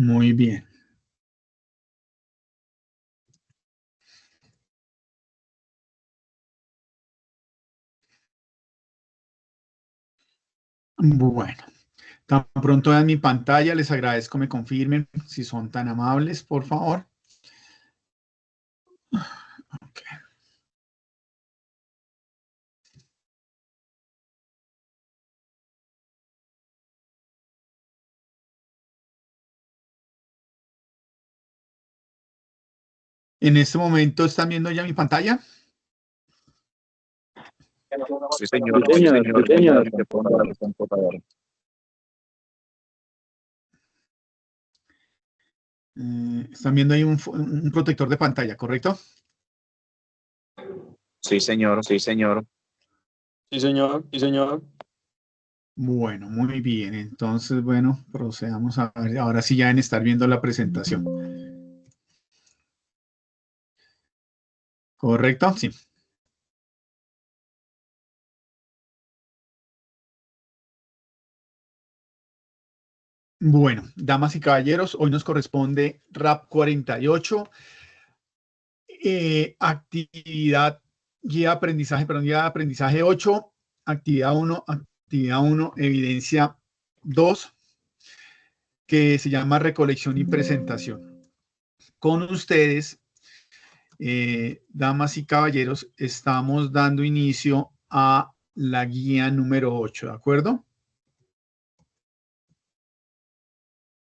Muy bien. Bueno, tan pronto vean mi pantalla, les agradezco me confirmen si son tan amables, por favor. Okay. En este momento, ¿están viendo ya mi pantalla? Sí, señor. Sí, señor. Sí, señor. Están viendo ahí un protector de pantalla, ¿correcto? Sí, señor. Sí, señor. Sí, señor. Sí, señor. Bueno, muy bien. Entonces, bueno, procedamos a ver. Ahora sí ya en estar viendo la presentación. ¿Correcto? Sí. Bueno, damas y caballeros, hoy nos corresponde RAP 48, actividad guía de aprendizaje 8, actividad 1, evidencia 2, que se llama recolección y presentación. Con ustedes, damas y caballeros, estamos dando inicio a la guía número 8, ¿de acuerdo?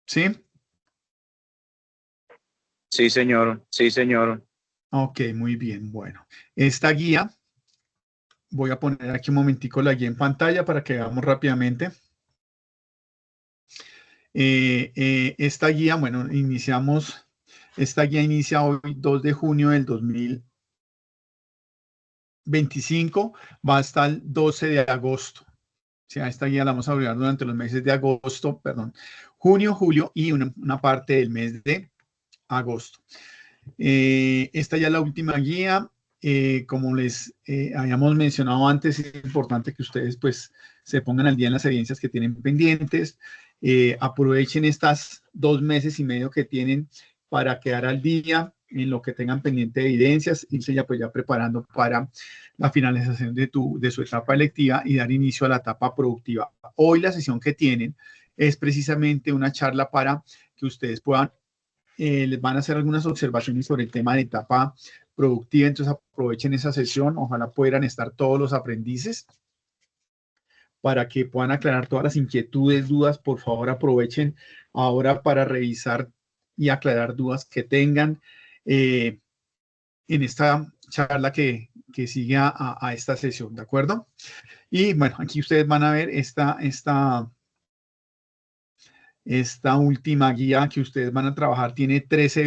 ¿Sí? Sí, señor. Sí, señor. Ok, muy bien. Bueno, esta guía, voy a poner aquí un momentico la guía en pantalla para que veamos rápidamente. Esta guía, bueno, esta guía inicia hoy 2 de junio del 2025, va hasta el 12 de agosto. O sea, esta guía la vamos a abrir durante los meses de agosto, perdón, junio, julio y una parte del mes de agosto. Esta ya es la última guía. Como les habíamos mencionado antes, es importante que ustedes pues se pongan al día en las evidencias que tienen pendientes. Aprovechen estas 2 meses y medio que tienen para quedar al día en lo que tengan pendiente de evidencias, irse ya pues ya preparando para la finalización de su etapa electiva y dar inicio a la etapa productiva. Hoy la sesión que tienen es precisamente una charla para que ustedes puedan les van a hacer algunas observaciones sobre el tema de etapa productiva, entonces aprovechen esa sesión, ojalá puedan estar todos los aprendices para que puedan aclarar todas las inquietudes, dudas, por favor aprovechen ahora para revisar y aclarar dudas que tengan en esta charla que sigue a esta sesión, ¿de acuerdo? Y bueno, aquí ustedes van a ver esta última guía que ustedes van a trabajar tiene 13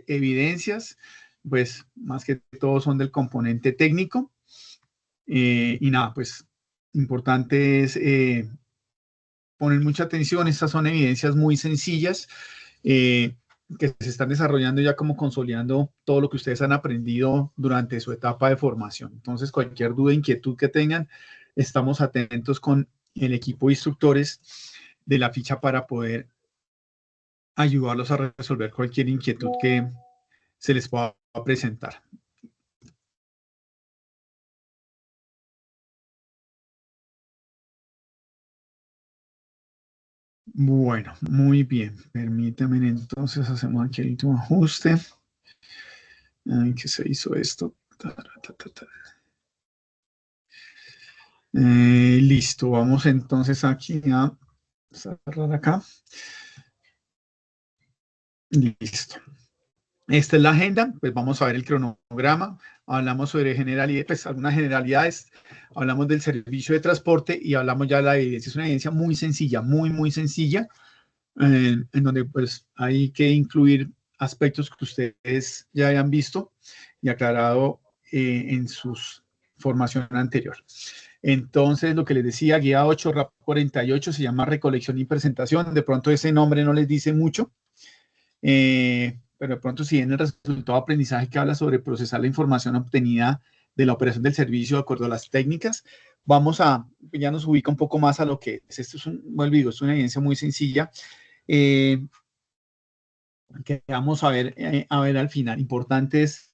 evidencias, pues más que todo son del componente técnico. Y nada, pues importante es poner mucha atención, estas son evidencias muy sencillas que se están desarrollando ya como consolidando todo lo que ustedes han aprendido durante su etapa de formación. Entonces, cualquier duda, inquietud que tengan, estamos atentos con el equipo de instructores de la ficha para poder ayudarlos a resolver cualquier inquietud que se les pueda presentar. Bueno, muy bien. Permítanme entonces, hacemos aquí el último ajuste. Ay, ¿qué se hizo esto? Listo, vamos entonces aquí a cerrar acá. Listo. Esta es la agenda, pues vamos a ver el cronograma, hablamos sobre generalidades, pues algunas generalidades, hablamos del servicio de transporte y hablamos ya de la evidencia. Es una evidencia muy sencilla, muy sencilla, en donde pues hay que incluir aspectos que ustedes ya hayan visto y aclarado en su formación anterior. Entonces, lo que les decía, guía 8, RAP 48, se llama recolección y presentación. De pronto ese nombre no les dice mucho, pero de pronto si en el resultado de aprendizaje que habla sobre procesar la información obtenida de la operación del servicio de acuerdo a las técnicas, ya nos ubica un poco más a lo que es. Esto es vuelvo y digo, es una evidencia muy sencilla. que vamos a ver al final. Importante es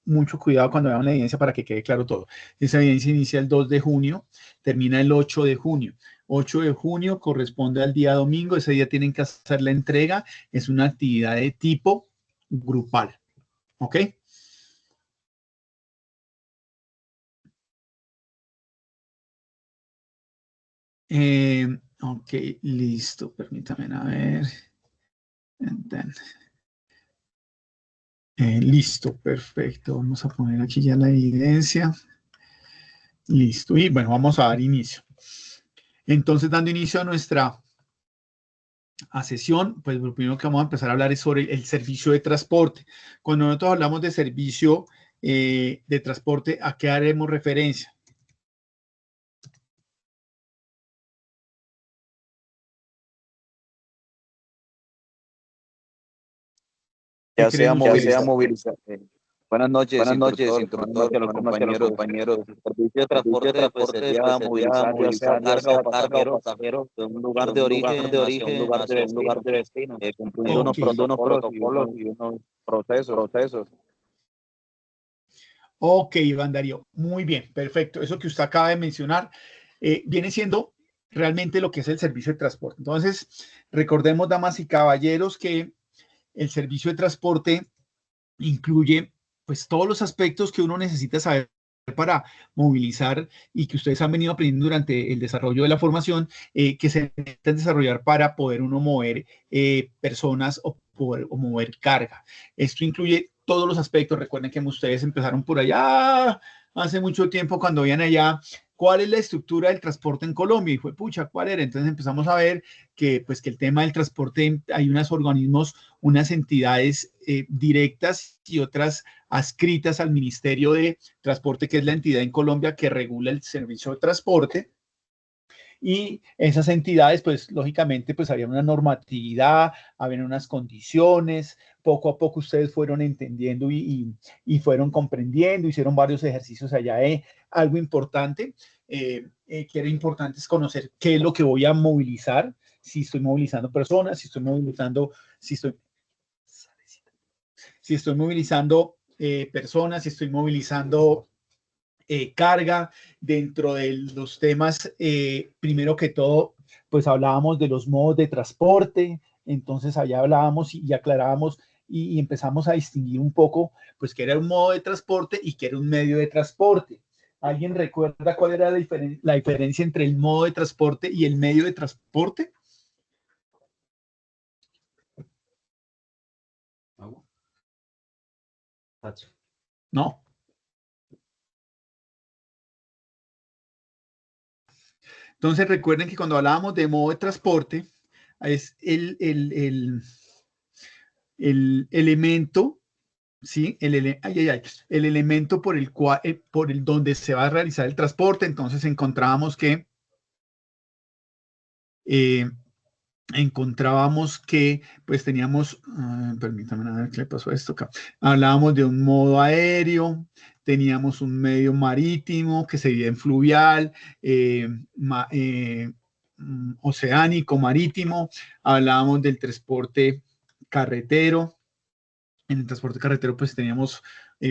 mucho cuidado cuando veamos la evidencia para que quede claro todo. Esa evidencia inicia el 2 de junio, termina el 8 de junio. 8 de junio corresponde al día domingo, ese día tienen que hacer la entrega, es una actividad de tipo grupal. ¿Ok? Ok, listo, permítame a ver. Listo, perfecto. Vamos a poner aquí ya la evidencia. Listo, y bueno, vamos a dar inicio. Entonces, dando inicio a nuestra sesión, pues lo primero que vamos a empezar a hablar es sobre el servicio de transporte. Cuando nosotros hablamos de servicio de transporte, ¿a qué haremos referencia? Ya sea movilizar. Buenas noches, instructor. Buenas noches a los compañeros. El servicio de transporte pues, sería movilizar ya sea carga o pasajeros de un lugar de origen hacia un lugar de destino, cumpliendo unos protocolos y unos procesos. Ok, Iván Darío, muy bien, perfecto. Eso que usted acaba de mencionar viene siendo realmente lo que es el servicio de transporte. Entonces, recordemos, damas y caballeros, que el servicio de transporte incluye pues todos los aspectos que uno necesita saber para movilizar y que ustedes han venido aprendiendo durante el desarrollo de la formación, que se necesitan desarrollar para poder uno mover personas o mover carga. Esto incluye todos los aspectos. Recuerden que ustedes empezaron por allá hace mucho tiempo cuando veían allá cuál es la estructura del transporte en Colombia y fue, pucha, ¿cuál era? Entonces empezamos a ver que, pues, que el tema del transporte, hay unos organismos, unas entidades directas y otras adscritas al Ministerio de Transporte, que es la entidad en Colombia que regula el servicio de transporte. Y esas entidades, pues lógicamente, pues había una normatividad, había unas condiciones, poco a poco ustedes fueron entendiendo y fueron comprendiendo, hicieron varios ejercicios allá. Algo importante, que era importante es conocer qué es lo que voy a movilizar, si estoy movilizando personas, si estoy movilizando personas, si estoy movilizando carga. Dentro de los temas, primero que todo, pues hablábamos de los modos de transporte, entonces allá hablábamos y aclarábamos y empezamos a distinguir un poco, pues qué era un modo de transporte y qué era un medio de transporte. ¿Alguien recuerda cuál era la diferencia entre el modo de transporte y el medio de transporte? No. Entonces recuerden que cuando hablábamos de modo de transporte, es el elemento, ¿sí? El elemento por el cual, por el donde se va a realizar el transporte. Entonces encontrábamos que pues teníamos, permítame a ver qué le pasó a esto acá. Hablábamos de un modo aéreo, teníamos un medio marítimo que se divide en fluvial, oceánico, marítimo. Hablábamos del transporte carretero. En el transporte carretero pues teníamos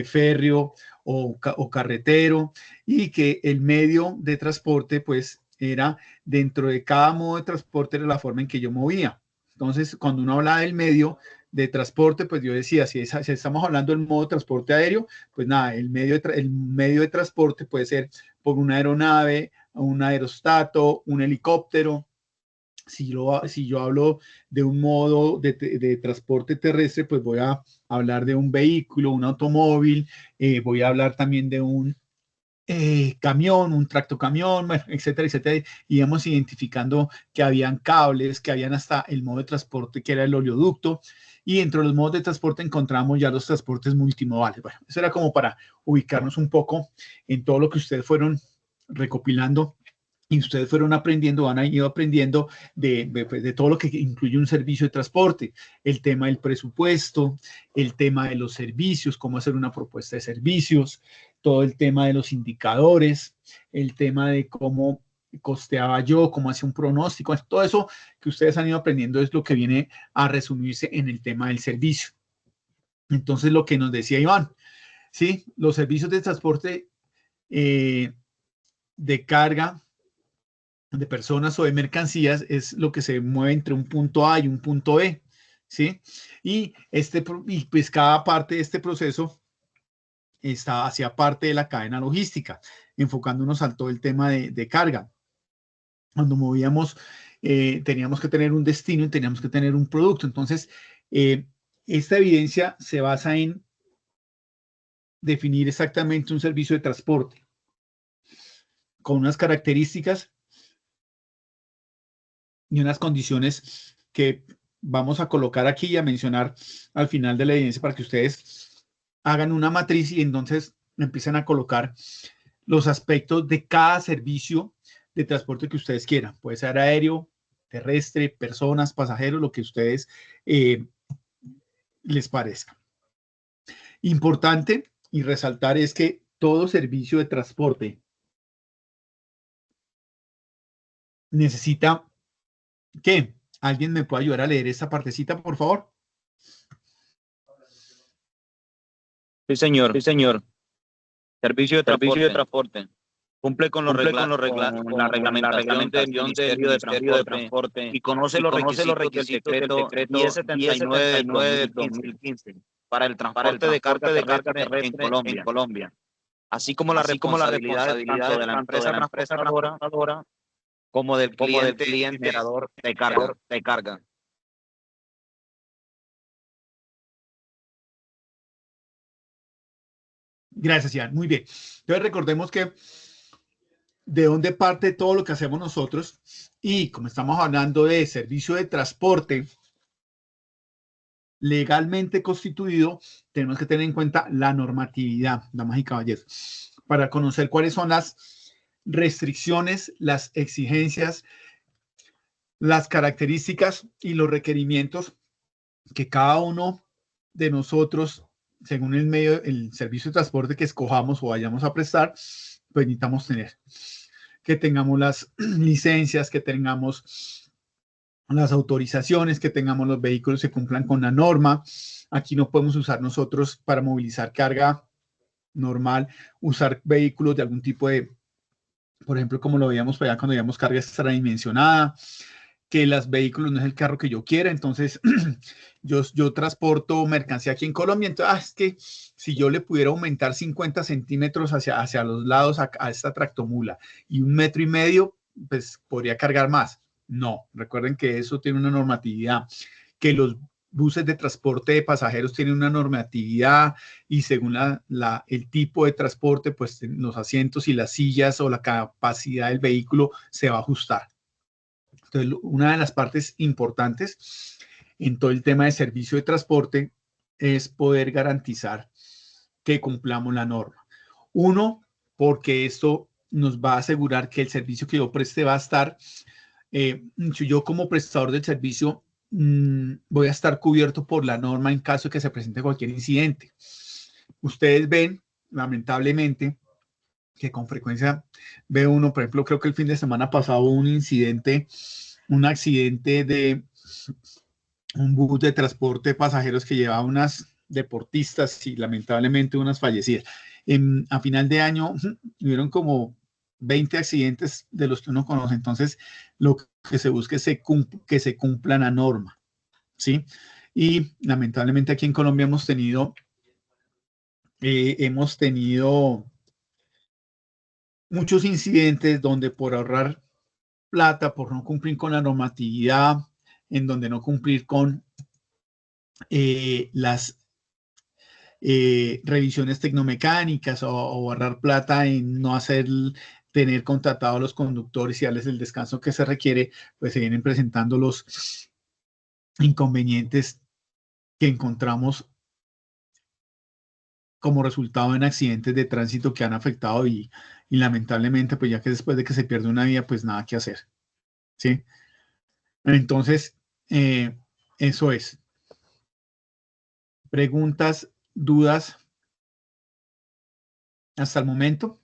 férreo o carretero, y que el medio de transporte pues era, dentro de cada modo de transporte, era la forma en que yo movía. Entonces, cuando uno hablaba del medio de transporte, pues yo decía, si estamos hablando del modo de transporte aéreo, pues nada, el medio de transporte puede ser por una aeronave, un aerostato, un helicóptero. Si yo hablo de un modo de transporte terrestre, pues voy a hablar de un vehículo, un automóvil, voy a hablar también de un camión, un tractocamión, bueno, etcétera, etcétera. Y íbamos identificando que habían cables, que habían hasta el modo de transporte que era el oleoducto. Y dentro de los modos de transporte encontramos ya los transportes multimodales. Bueno, eso era como para ubicarnos un poco en todo lo que ustedes fueron recopilando y ustedes fueron aprendiendo, han ido aprendiendo de todo lo que incluye un servicio de transporte, el tema del presupuesto, el tema de los servicios, cómo hacer una propuesta de servicios, todo el tema de los indicadores, el tema de cómo costeaba yo, cómo hacía un pronóstico, todo eso que ustedes han ido aprendiendo es lo que viene a resumirse en el tema del servicio. Entonces, lo que nos decía Iván, ¿sí? Los servicios de transporte de carga de personas o de mercancías es lo que se mueve entre un punto A y un punto B, ¿sí? Y pues cada parte de este proceso hacía parte de la cadena logística, enfocándonos al todo el tema de carga. Cuando movíamos, teníamos que tener un destino y teníamos que tener un producto. Entonces, esta evidencia se basa en definir exactamente un servicio de transporte con unas características y unas condiciones que vamos a colocar aquí y a mencionar al final de la evidencia para que ustedes hagan una matriz y entonces empiecen a colocar los aspectos de cada servicio de transporte que ustedes quieran. Puede ser aéreo, terrestre, personas, pasajeros, lo que ustedes les parezca. Importante y resaltar es que todo servicio de transporte necesita que alguien me pueda ayudar a leer esta partecita, por favor. Sí, señor. Sí, señor. Servicio de transporte. Cumple con la reglamentación del Ministerio de Transporte y conoce los requisitos del decreto 1079 del 2015 para el transporte de carga terrestre en Colombia, así como la responsabilidad tanto de la empresa transportadora como del cliente generador de carga. Gracias, Ian. Muy bien. Entonces recordemos que de dónde parte todo lo que hacemos nosotros y como estamos hablando de servicio de transporte legalmente constituido, tenemos que tener en cuenta la normatividad, damas y caballeros, para conocer cuáles son las restricciones, las exigencias, las características y los requerimientos que cada uno de nosotros, según el servicio de transporte que escojamos o vayamos a prestar, pues necesitamos tener. Que tengamos las licencias, que tengamos las autorizaciones, que tengamos los vehículos que cumplan con la norma. Aquí no podemos usar nosotros para movilizar carga normal, usar vehículos de algún tipo de, por ejemplo, como lo veíamos allá cuando veíamos carga extradimensionada, que los vehículos no es el carro que yo quiera, entonces yo transporto mercancía aquí en Colombia, entonces es que si yo le pudiera aumentar 50 centímetros hacia los lados a esta tractomula y 1,5 metros, pues podría cargar más. No, recuerden que eso tiene una normatividad, que los buses de transporte de pasajeros tienen una normatividad y según el tipo de transporte, pues los asientos y las sillas o la capacidad del vehículo se va a ajustar. Entonces, una de las partes importantes en todo el tema de servicio de transporte es poder garantizar que cumplamos la norma. Uno, porque esto nos va a asegurar que el servicio que yo preste va a estar, yo como prestador del servicio voy a estar cubierto por la norma en caso de que se presente cualquier incidente. Ustedes ven, lamentablemente, que con frecuencia ve uno, por ejemplo, creo que el fin de semana pasado hubo un accidente de un bus de transporte de pasajeros que llevaba unas deportistas y lamentablemente unas fallecidas. A final de año hubieron como 20 accidentes de los que uno conoce, entonces lo que se busca es que se cumpla la norma, ¿sí? Y lamentablemente aquí en Colombia hemos tenido muchos incidentes donde por ahorrar plata, por no cumplir con la normatividad, en donde no cumplir con las revisiones tecnomecánicas o ahorrar plata en no tener contratados a los conductores y darles el descanso que se requiere, pues se vienen presentando los inconvenientes que encontramos como resultado en accidentes de tránsito que han afectado y lamentablemente, pues ya que después de que se pierde una vida, pues nada que hacer, ¿sí? Entonces, eso es. Preguntas, dudas hasta el momento.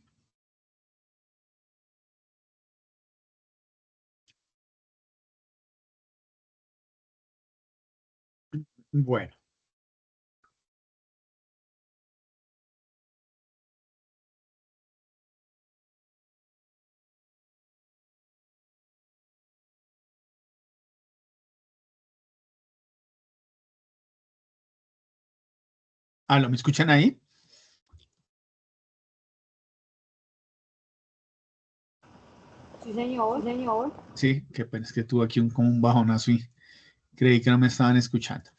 Bueno. ¿Me escuchan ahí? Sí, señor, señor. Sí, qué pena, es que tuve aquí como un bajonazo y creí que no me estaban escuchando.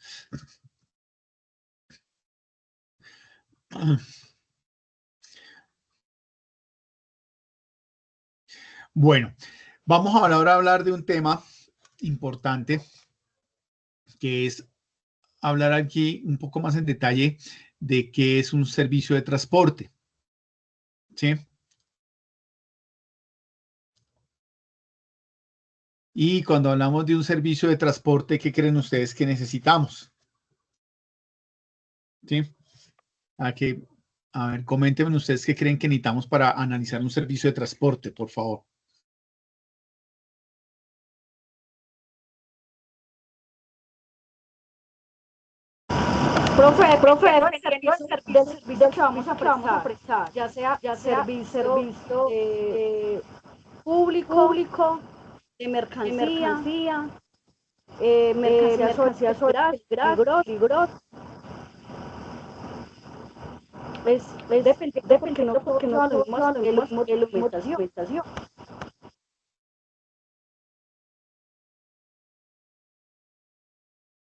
Bueno, vamos ahora a hablar de un tema importante, que es hablar aquí un poco más en detalle de qué es un servicio de transporte. ¿Sí? Y cuando hablamos de un servicio de transporte, ¿qué creen ustedes que necesitamos? ¿Sí? A ver, coméntenme ustedes qué creen que necesitamos para analizar un servicio de transporte, por favor. Profe, el servicio que vamos a prestar, ya sea servicio público, de mercancía gratis, es dependiendo porque no todos lo mismo alimentación.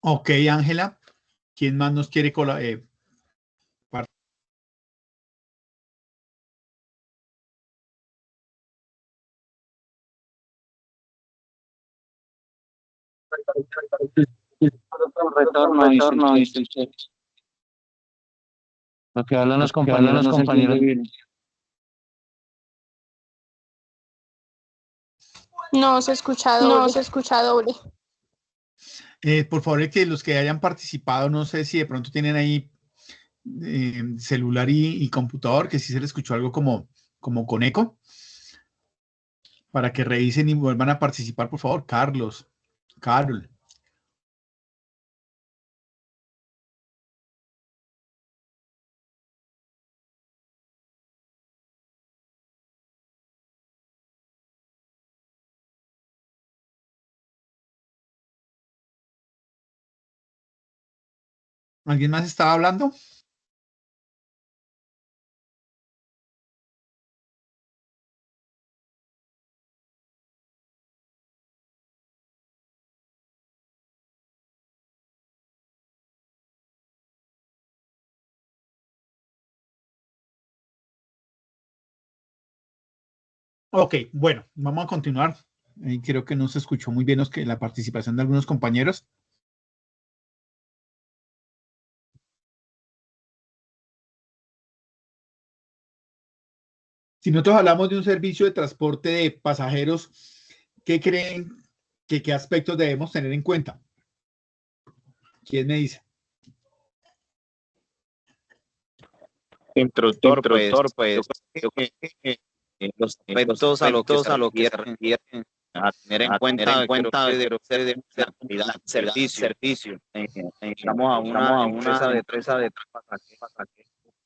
Ok, Ángela, ¿quién más nos quiere colaborar? Retorno, lo que hablan los compañeros. No se escucha doble. Por favor, que los que hayan participado, no sé si de pronto tienen ahí celular y computador, que sí se le escuchó algo como con eco, para que revisen y vuelvan a participar, por favor. Carol. ¿Alguien más estaba hablando? Ok, bueno, vamos a continuar. Creo que no se escuchó muy bien la participación de algunos compañeros. Si nosotros hablamos de un servicio de transporte de pasajeros, ¿qué creen qué aspectos debemos tener en cuenta? ¿Quién me dice? Instructor, pues, yo creo que los aspectos a lo que se refieren a tener en cuenta, creo que debe ser la calidad del servicio. Estamos a una empresa de pasajeros,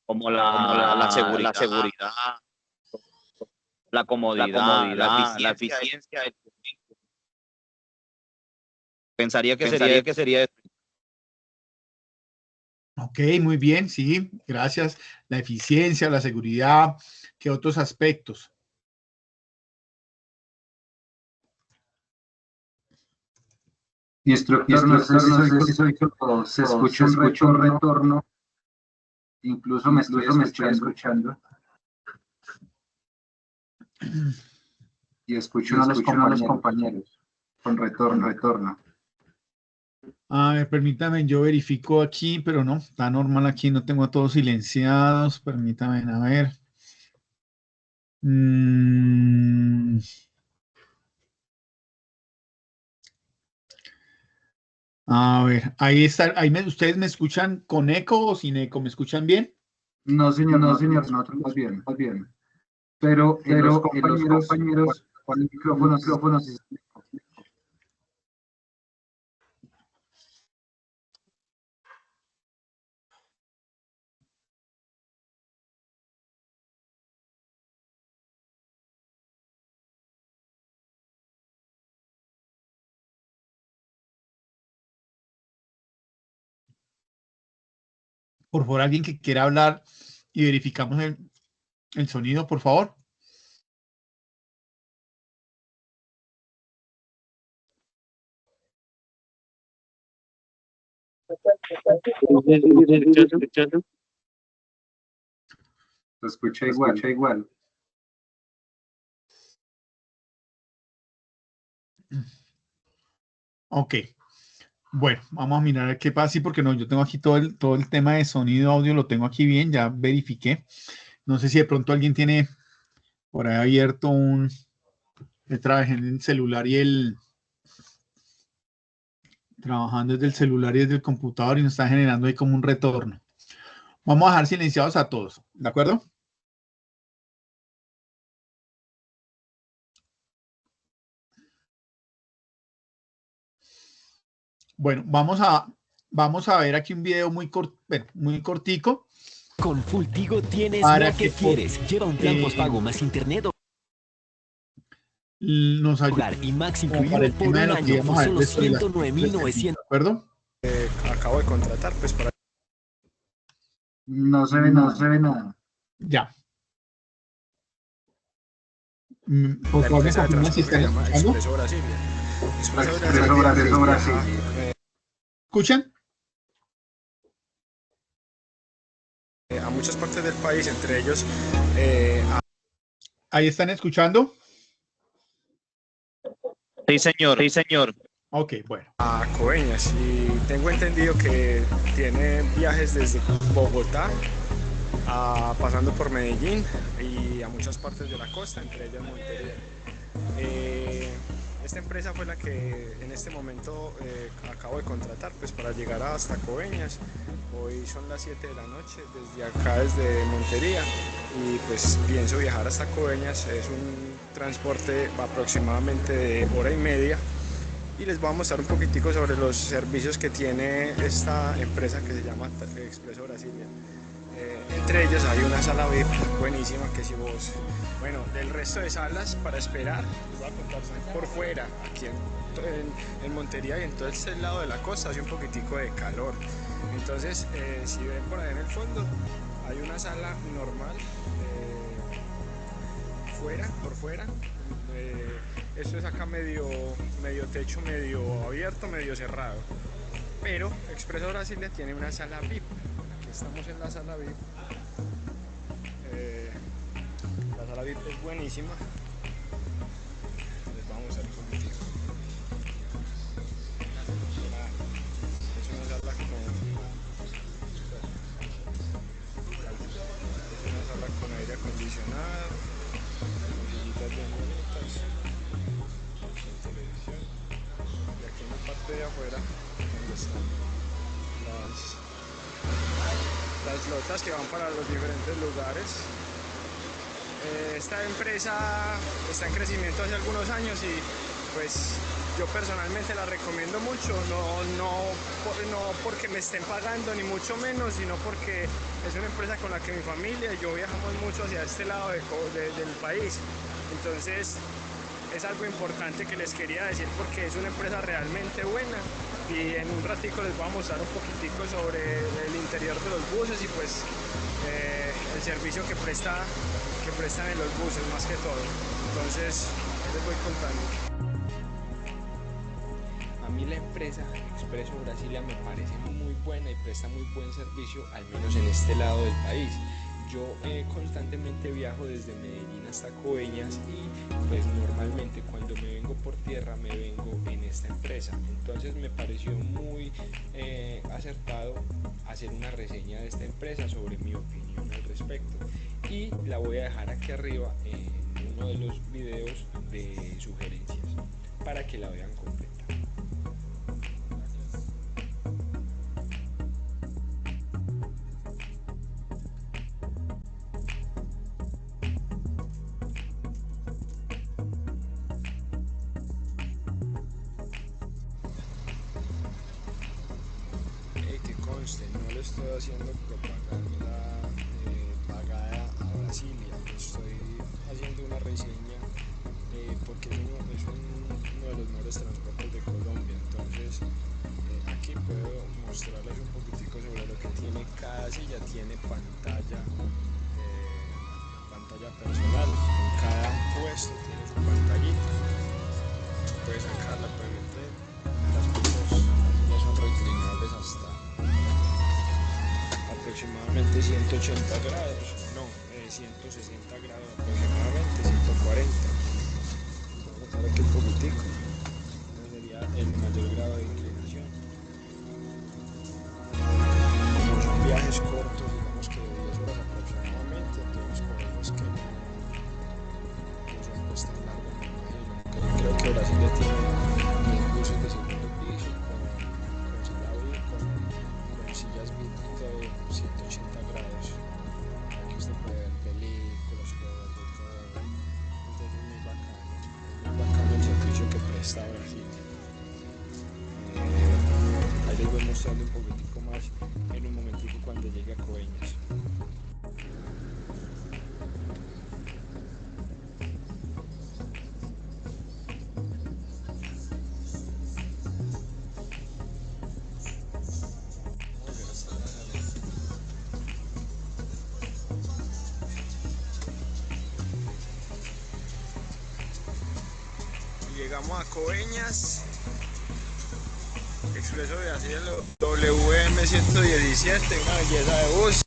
como la seguridad, la comodidad, la eficiencia del servicio. Pensaría que sería Ok, muy bien, sí, gracias. La eficiencia, la seguridad, ¿qué otros aspectos? Instructor, no sé si soy yo, se escucha un retorno, incluso me estoy escuchando. Y escucho a los compañeros con retorno. A ver, permítame, yo verifico aquí, pero no, está normal aquí, no tengo a todos silenciados. Permítame, a ver. A ver, ahí está, ¿ustedes me escuchan con eco o sin eco? ¿Me escuchan bien? No, señor, nosotros más bien. Pero los compañeros con el micrófono, Por favor, alguien que quiera hablar y verificamos el sonido, por favor. Se escucha igual. Ok. Bueno, vamos a mirar qué pasa, sí, porque no, yo tengo aquí todo el tema de sonido, audio, lo tengo aquí bien, ya verifiqué. No sé si de pronto alguien tiene por ahí abierto trabajé en el celular trabajando desde el celular y desde el computador y nos está generando ahí como un retorno. Vamos a dejar silenciados a todos, ¿de acuerdo? Bueno, vamos a ver aquí un video muy cortico. Con Fulltigo tienes para lo que quieres. Lleva un plan postpago más internet nos ayuda y Max incluido por un año por solo 109.900. ¿De acuerdo? Acabo de contratar, pues para... No se ve nada. Ya. Por favor, me confirman si están escuchando. Expreso Brasilia. Expreso Brasil. ¿Escuchan? A muchas partes del país, entre ellos ¿Ahí están escuchando? Sí, señor. Ok, bueno. a Coveñas, y tengo entendido que tiene viajes desde Bogotá pasando por Medellín y a muchas partes de la costa, entre ellas Montería. Esta empresa fue la que en este momento acabo de contratar, pues para llegar hasta Coveñas. Hoy son las 7 de la noche desde acá, desde Montería, y pues pienso viajar hasta Coveñas. Es un transporte aproximadamente de hora y media, y les voy a mostrar un poquitico sobre los servicios que tiene esta empresa que se llama Expreso Brasilia. Entre ellos hay una sala VIP buenísima, que si vos, bueno, del resto de salas para esperar, les voy a contar, están por fuera, aquí en Montería, y en todo este lado de la costa hace un poquitico de calor. Entonces, si ven por ahí en el fondo, hay una sala normal, por fuera. Esto es acá medio techo, medio abierto, medio cerrado. Pero Expreso Brasilia tiene una sala VIP. Aquí estamos en la sala VIP. La sala VIP es buenísima. Les vamos a mostrar un poquitico. Es una sala con aire acondicionado, con sillitas bien bonitas, con televisión. Y aquí en la parte de afuera, donde están las lotas que van para los diferentes lugares. Esta empresa está en crecimiento hace algunos años, y pues yo personalmente la recomiendo mucho, no porque me estén pagando ni mucho menos, sino porque es una empresa con la que mi familia y yo viajamos mucho hacia este lado del país. Entonces es algo importante que les quería decir, porque es una empresa realmente buena, y en un ratico les voy a mostrar un poquitico sobre el interior de los buses y pues el servicio que prestan en los buses más que todo. Entonces les voy contando. A mí la empresa Expreso Brasilia me parece muy buena y presta muy buen servicio, al menos en este lado del país. Yo constantemente viajo desde Medellín hasta Coveñas, y pues normalmente cuando me vengo por tierra me vengo en esta empresa. Entonces me pareció muy acertado hacer una reseña de esta empresa sobre mi opinión al respecto, y la voy a dejar aquí arriba en uno de los videos de sugerencias para que la vean completa. Que conste, no le estoy haciendo propaganda pagada a Brasilia, estoy haciendo una reseña porque es uno de los mejores transportes de Colombia. Entonces aquí puedo mostrarles un poquitico sobre lo que tiene cada cada silla tiene pantalla personal. En cada puesto tiene su pantallita. Puedes sacarla, puedes meter. Las sillas son reclinables hasta aproximadamente 180 grados, no, 160 grados aproximadamente, 140. Vamos a estar aquí un poquitico. Sería el mayor grado de inclinación. Como son viajes cortos, digamos que de 10 horas aproximadamente, entonces por eso es que no son pues tan largos, me imagino. Creo que Brasil ya tiene buses de segundo piso con sillas VIP de 180 grados. Aquí usted puede ver películas, puede ver de todo. Entonces es muy bacano el servicio que presta Brasil. Ahí les voy mostrando un poquitico más en un momentico cuando llegue a Coveñas. Llegamos a Coveñas, Expreso Brasil, WM117, una belleza de bus.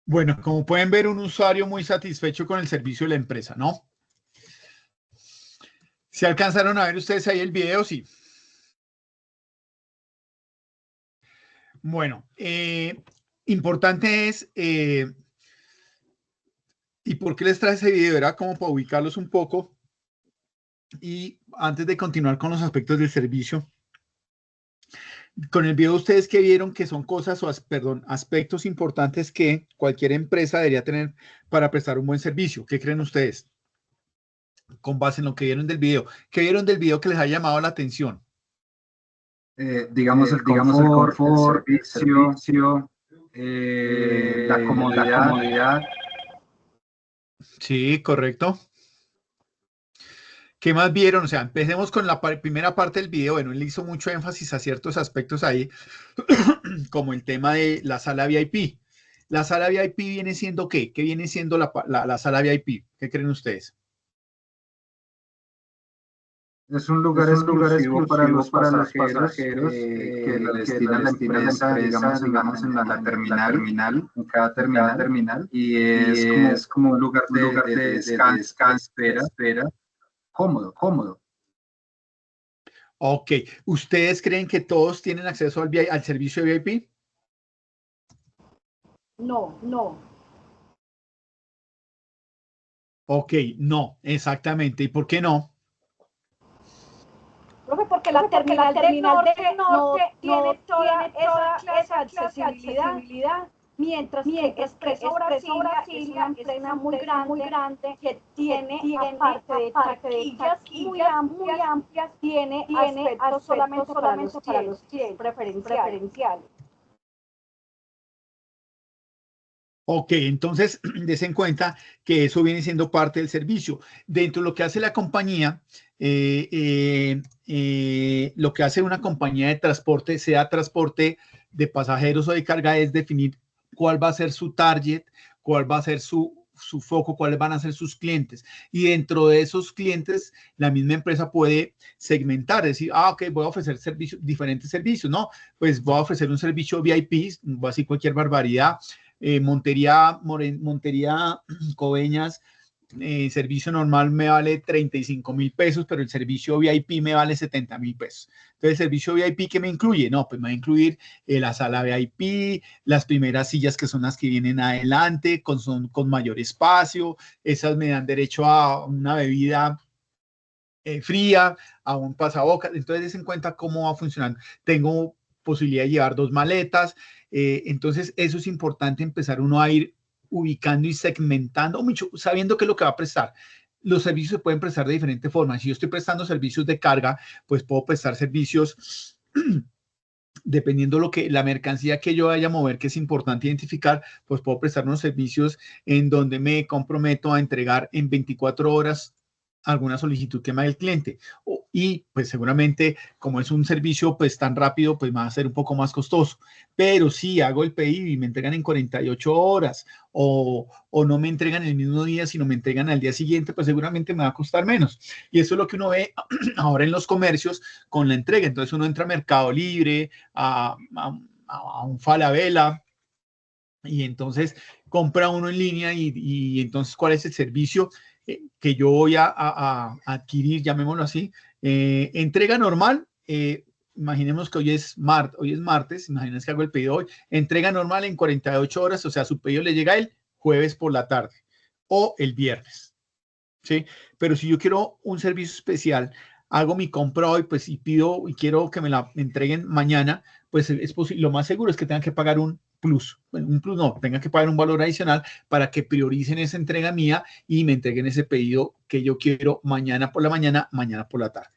Bueno, como pueden ver, un usuario muy satisfecho con el servicio de la empresa, ¿no? ¿Se alcanzaron a ver ustedes ahí el video? Sí. Bueno, importante es, ¿y por qué les traje ese video? Era como para ubicarlos un poco. Y antes de continuar con los aspectos del servicio, con el video ustedes que vieron que son cosas o aspectos importantes que cualquier empresa debería tener para prestar un buen servicio. ¿Qué creen ustedes? Con base en lo que vieron del video. ¿Qué vieron del video que les haya llamado la atención? Digamos el confort, el servicio, la comodidad. Sí, correcto. ¿Qué más vieron? O sea, empecemos con la primera parte del video. Bueno, él hizo mucho énfasis a ciertos aspectos ahí, como el tema de la sala VIP. ¿La sala VIP viene siendo qué? ¿Qué viene siendo la sala VIP? ¿Qué creen ustedes? Es un lugar exclusivo para los pasajeros que lo destinan la empresa, digamos en la terminal, en cada terminal, y es como un lugar de descanso, espera, cómodo. Ok. ¿Ustedes creen que todos tienen acceso al servicio de VIP? No. Ok, no, exactamente. ¿Y por qué no? Profe, porque la terminal del norte no tiene toda esa accesibilidad, mientras que Expreso Brasil es una empresa muy grande que tiene, aparte de taquillas muy amplias, tiene aspectos solamente para los clientes preferenciales. Ok, entonces des en cuenta que eso viene siendo parte del servicio. Dentro de lo que hace la compañía, lo que hace una compañía de transporte, sea transporte de pasajeros o de carga, es definir cuál va a ser su target, cuál va a ser su foco, cuáles van a ser sus clientes. Y dentro de esos clientes, la misma empresa puede segmentar, decir, ok, voy a ofrecer diferentes servicios, ¿no? Pues voy a ofrecer un servicio VIP, voy a decir cualquier barbaridad, Montería, Coveñas, servicio normal me vale 35.000 pesos, pero el servicio VIP me vale 70.000 pesos. Entonces, el servicio VIP, ¿qué me incluye? No, pues me va a incluir la sala VIP, las primeras sillas que son las que vienen adelante, con mayor espacio, esas me dan derecho a una bebida fría, a un pasabocas. Entonces, des en cuenta cómo va funcionando. Tengo posibilidad de llevar 2 maletas. Entonces, eso es importante empezar uno a ir ubicando y segmentando, sabiendo qué es lo que va a prestar. Los servicios se pueden prestar de diferentes formas. Si yo estoy prestando servicios de carga, pues puedo prestar servicios dependiendo la mercancía que yo vaya a mover, que es importante identificar, pues puedo prestar unos servicios en donde me comprometo a entregar en 24 horas alguna solicitud que me haga el cliente. Y pues seguramente como es un servicio pues tan rápido, pues va a ser un poco más costoso. Pero si hago el pedido y me entregan en 48 horas o no me entregan el mismo día, sino me entregan al día siguiente, pues seguramente me va a costar menos. Y eso es lo que uno ve ahora en los comercios con la entrega. Entonces uno entra a Mercado Libre, a un Falabella, y entonces compra uno en línea y entonces ¿cuál es el servicio que yo voy a adquirir, llamémoslo así? Entrega normal, imaginemos que hoy es martes, imagínense que hago el pedido hoy, entrega normal en 48 horas, o sea, su pedido le llega el jueves por la tarde o el viernes, ¿sí? Pero si yo quiero un servicio especial, hago mi compra hoy, pues y pido y quiero que me la entreguen mañana, pues es posible, lo más seguro es que tengan que pagar un plus, bueno, un plus no, tengan que pagar un valor adicional para que prioricen esa entrega mía y me entreguen ese pedido que yo quiero mañana por la mañana, mañana por la tarde.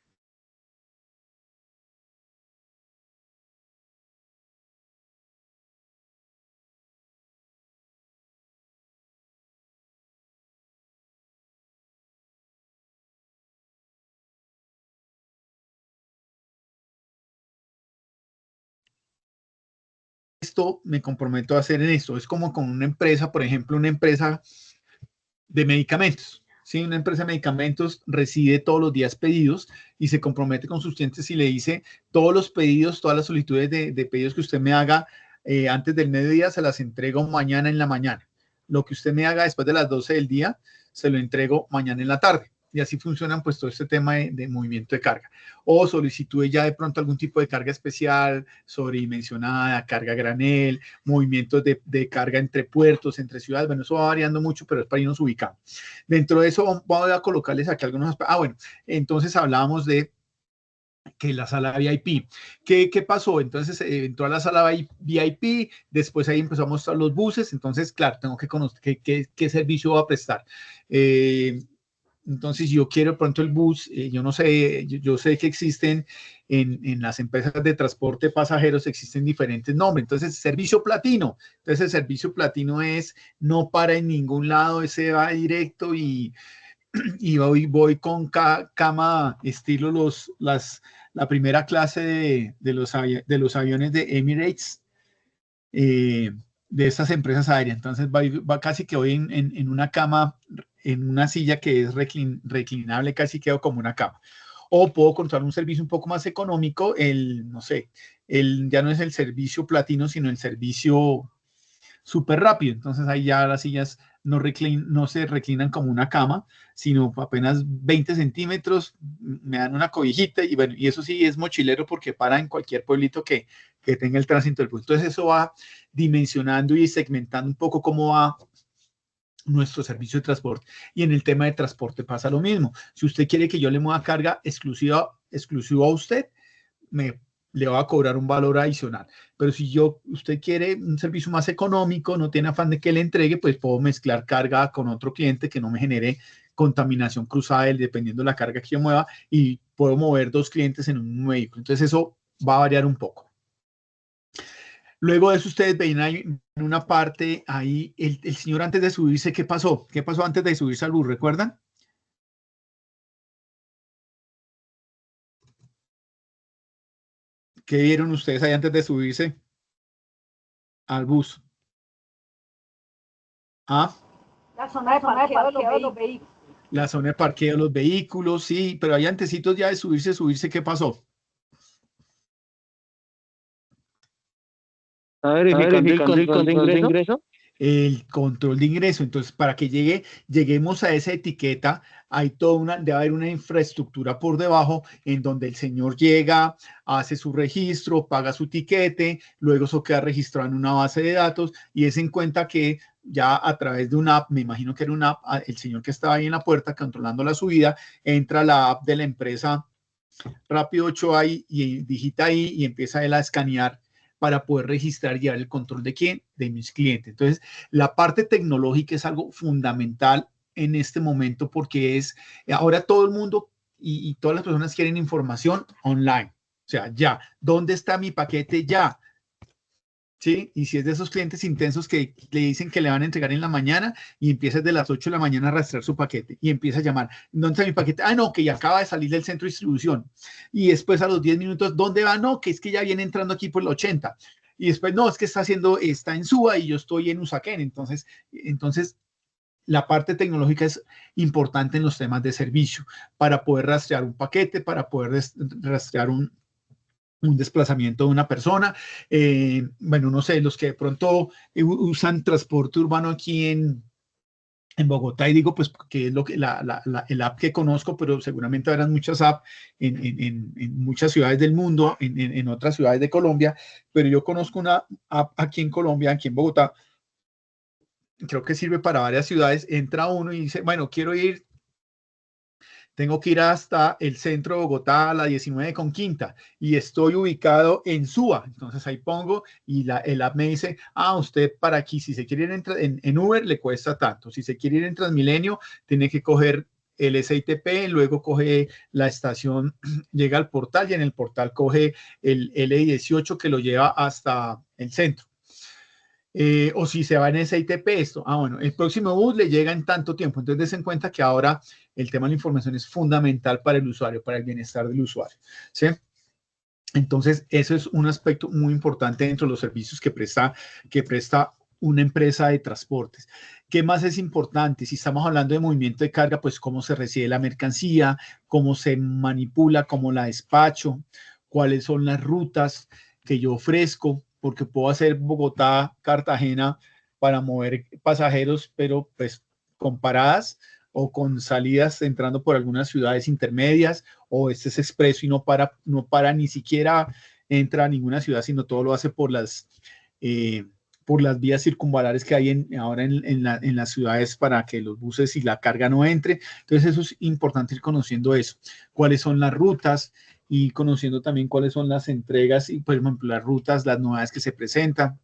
Esto me comprometo a hacer en esto. Es como con una empresa, por ejemplo, una empresa de medicamentos. ¿Sí? Una empresa de medicamentos recibe todos los días pedidos y se compromete con sus clientes y le dice todos los pedidos, todas las solicitudes de pedidos que usted me haga antes del mediodía, se las entrego mañana en la mañana. Lo que usted me haga después de las 12 del día, se lo entrego mañana en la tarde. Y así funcionan pues todo este tema de movimiento de carga. O solicitude ya de pronto algún tipo de carga especial, sobredimensionada, carga granel, movimientos de carga entre puertos, entre ciudades. Bueno, eso va variando mucho, pero es para irnos ubicando. Dentro de eso voy a colocarles aquí algunos aspectos. Bueno, entonces hablábamos de que la sala VIP. ¿Qué pasó? Entonces entró a la sala VIP, después ahí empezó a mostrar los buses, entonces, claro, tengo que conocer qué servicio va a prestar. Entonces, yo quiero pronto el bus, yo no sé, yo sé que existen en las empresas de transporte de pasajeros, existen diferentes nombres. Entonces, servicio platino. Entonces, el servicio platino es, no para en ningún lado, ese va directo y voy con cama estilo la primera clase de los aviones de Emirates, de estas empresas aéreas. Entonces, va casi que voy en una cama, en una silla que es reclinable, casi quedo como una cama. O puedo contratar un servicio un poco más económico, no sé, ya no es el servicio platino, sino el servicio súper rápido. Entonces ahí ya las sillas no se reclinan como una cama, sino apenas 20 centímetros, me dan una cobijita y bueno, y eso sí es mochilero porque para en cualquier pueblito que tenga el tránsito del bus. Entonces eso va dimensionando y segmentando un poco cómo va nuestro servicio de transporte. Y en el tema de transporte pasa lo mismo. Si usted quiere que yo le mueva carga exclusiva a usted, le va a cobrar un valor adicional. Pero si usted quiere un servicio más económico, no tiene afán de que le entregue, pues puedo mezclar carga con otro cliente que no me genere contaminación cruzada dependiendo de la carga que yo mueva y puedo mover dos clientes en un vehículo. Entonces eso va a variar un poco. Luego de eso ustedes ven ahí en una parte ahí, el señor antes de subirse, ¿qué pasó? ¿Qué pasó antes de subirse al bus? ¿Recuerdan? ¿Qué vieron ustedes ahí antes de subirse al bus? ¿Ah? La zona de parqueo de los vehículos. La zona de parqueo de los vehículos, sí, pero ahí antecitos ya de subirse, ¿qué pasó? ¿Verificando el control de ingreso? El control de ingreso. Entonces, para que lleguemos a esa etiqueta, debe haber una infraestructura por debajo en donde el señor llega, hace su registro, paga su tiquete, luego eso queda registrado en una base de datos y es en cuenta que ya a través de una app, me imagino que era una app, el señor que estaba ahí en la puerta controlando la subida, entra a la app de la empresa Rápido 8 ahí y digita ahí y empieza él a escanear para poder registrar y llevar el control de quién, de mis clientes. Entonces, la parte tecnológica es algo fundamental en este momento porque ahora todo el mundo y todas las personas quieren información online. O sea, ya, ¿dónde está mi paquete? Ya. ¿sí? Y si es de esos clientes intensos que le dicen que le van a entregar en la mañana y empieza desde las 8 de la mañana a rastrear su paquete y empieza a llamar, ¿dónde está mi paquete? Ah, no, que ya acaba de salir del centro de distribución. Y después a los 10 minutos, ¿dónde va? No, que es que ya viene entrando aquí por el 80. Y después, no, es que está en Suba y yo estoy en Usaquén. Entonces, la parte tecnológica es importante en los temas de servicio para poder rastrear un paquete, para poder rastrear un desplazamiento de una persona. Bueno, no sé, los que de pronto usan transporte urbano aquí en Bogotá, y digo, pues, que es lo que el app que conozco, pero seguramente habrán muchas apps en muchas ciudades del mundo, en otras ciudades de Colombia, pero yo conozco una app aquí en Colombia, aquí en Bogotá, creo que sirve para varias ciudades. Entra uno y dice, bueno, tengo que ir hasta el centro de Bogotá a la 19 con quinta y estoy ubicado en Suba. Entonces ahí pongo y el app me dice, usted para aquí, si se quiere ir en Uber, le cuesta tanto. Si se quiere ir en Transmilenio, tiene que coger el SITP, luego coge la estación, llega al portal y en el portal coge el L18 que lo lleva hasta el centro. O si se va en SITP, esto. Bueno, el próximo bus le llega en tanto tiempo. Entonces, des en cuenta que ahora el tema de la información es fundamental para el usuario, para el bienestar del usuario, ¿sí? Entonces, eso es un aspecto muy importante dentro de los servicios que presta una empresa de transportes. ¿Qué más es importante? Si estamos hablando de movimiento de carga, pues cómo se recibe la mercancía, cómo se manipula, cómo la despacho, cuáles son las rutas que yo ofrezco, porque puedo hacer Bogotá-Cartagena para mover pasajeros, pero pues con paradas o con salidas entrando por algunas ciudades intermedias, o este es expreso y no para ni siquiera entra a ninguna ciudad, sino todo lo hace por las vías circunvalares que hay ahora en las ciudades para que los buses y la carga no entre. Entonces eso es importante ir conociendo eso, cuáles son las rutas, y conociendo también cuáles son las entregas y, por ejemplo, las rutas, las novedades que se presentan,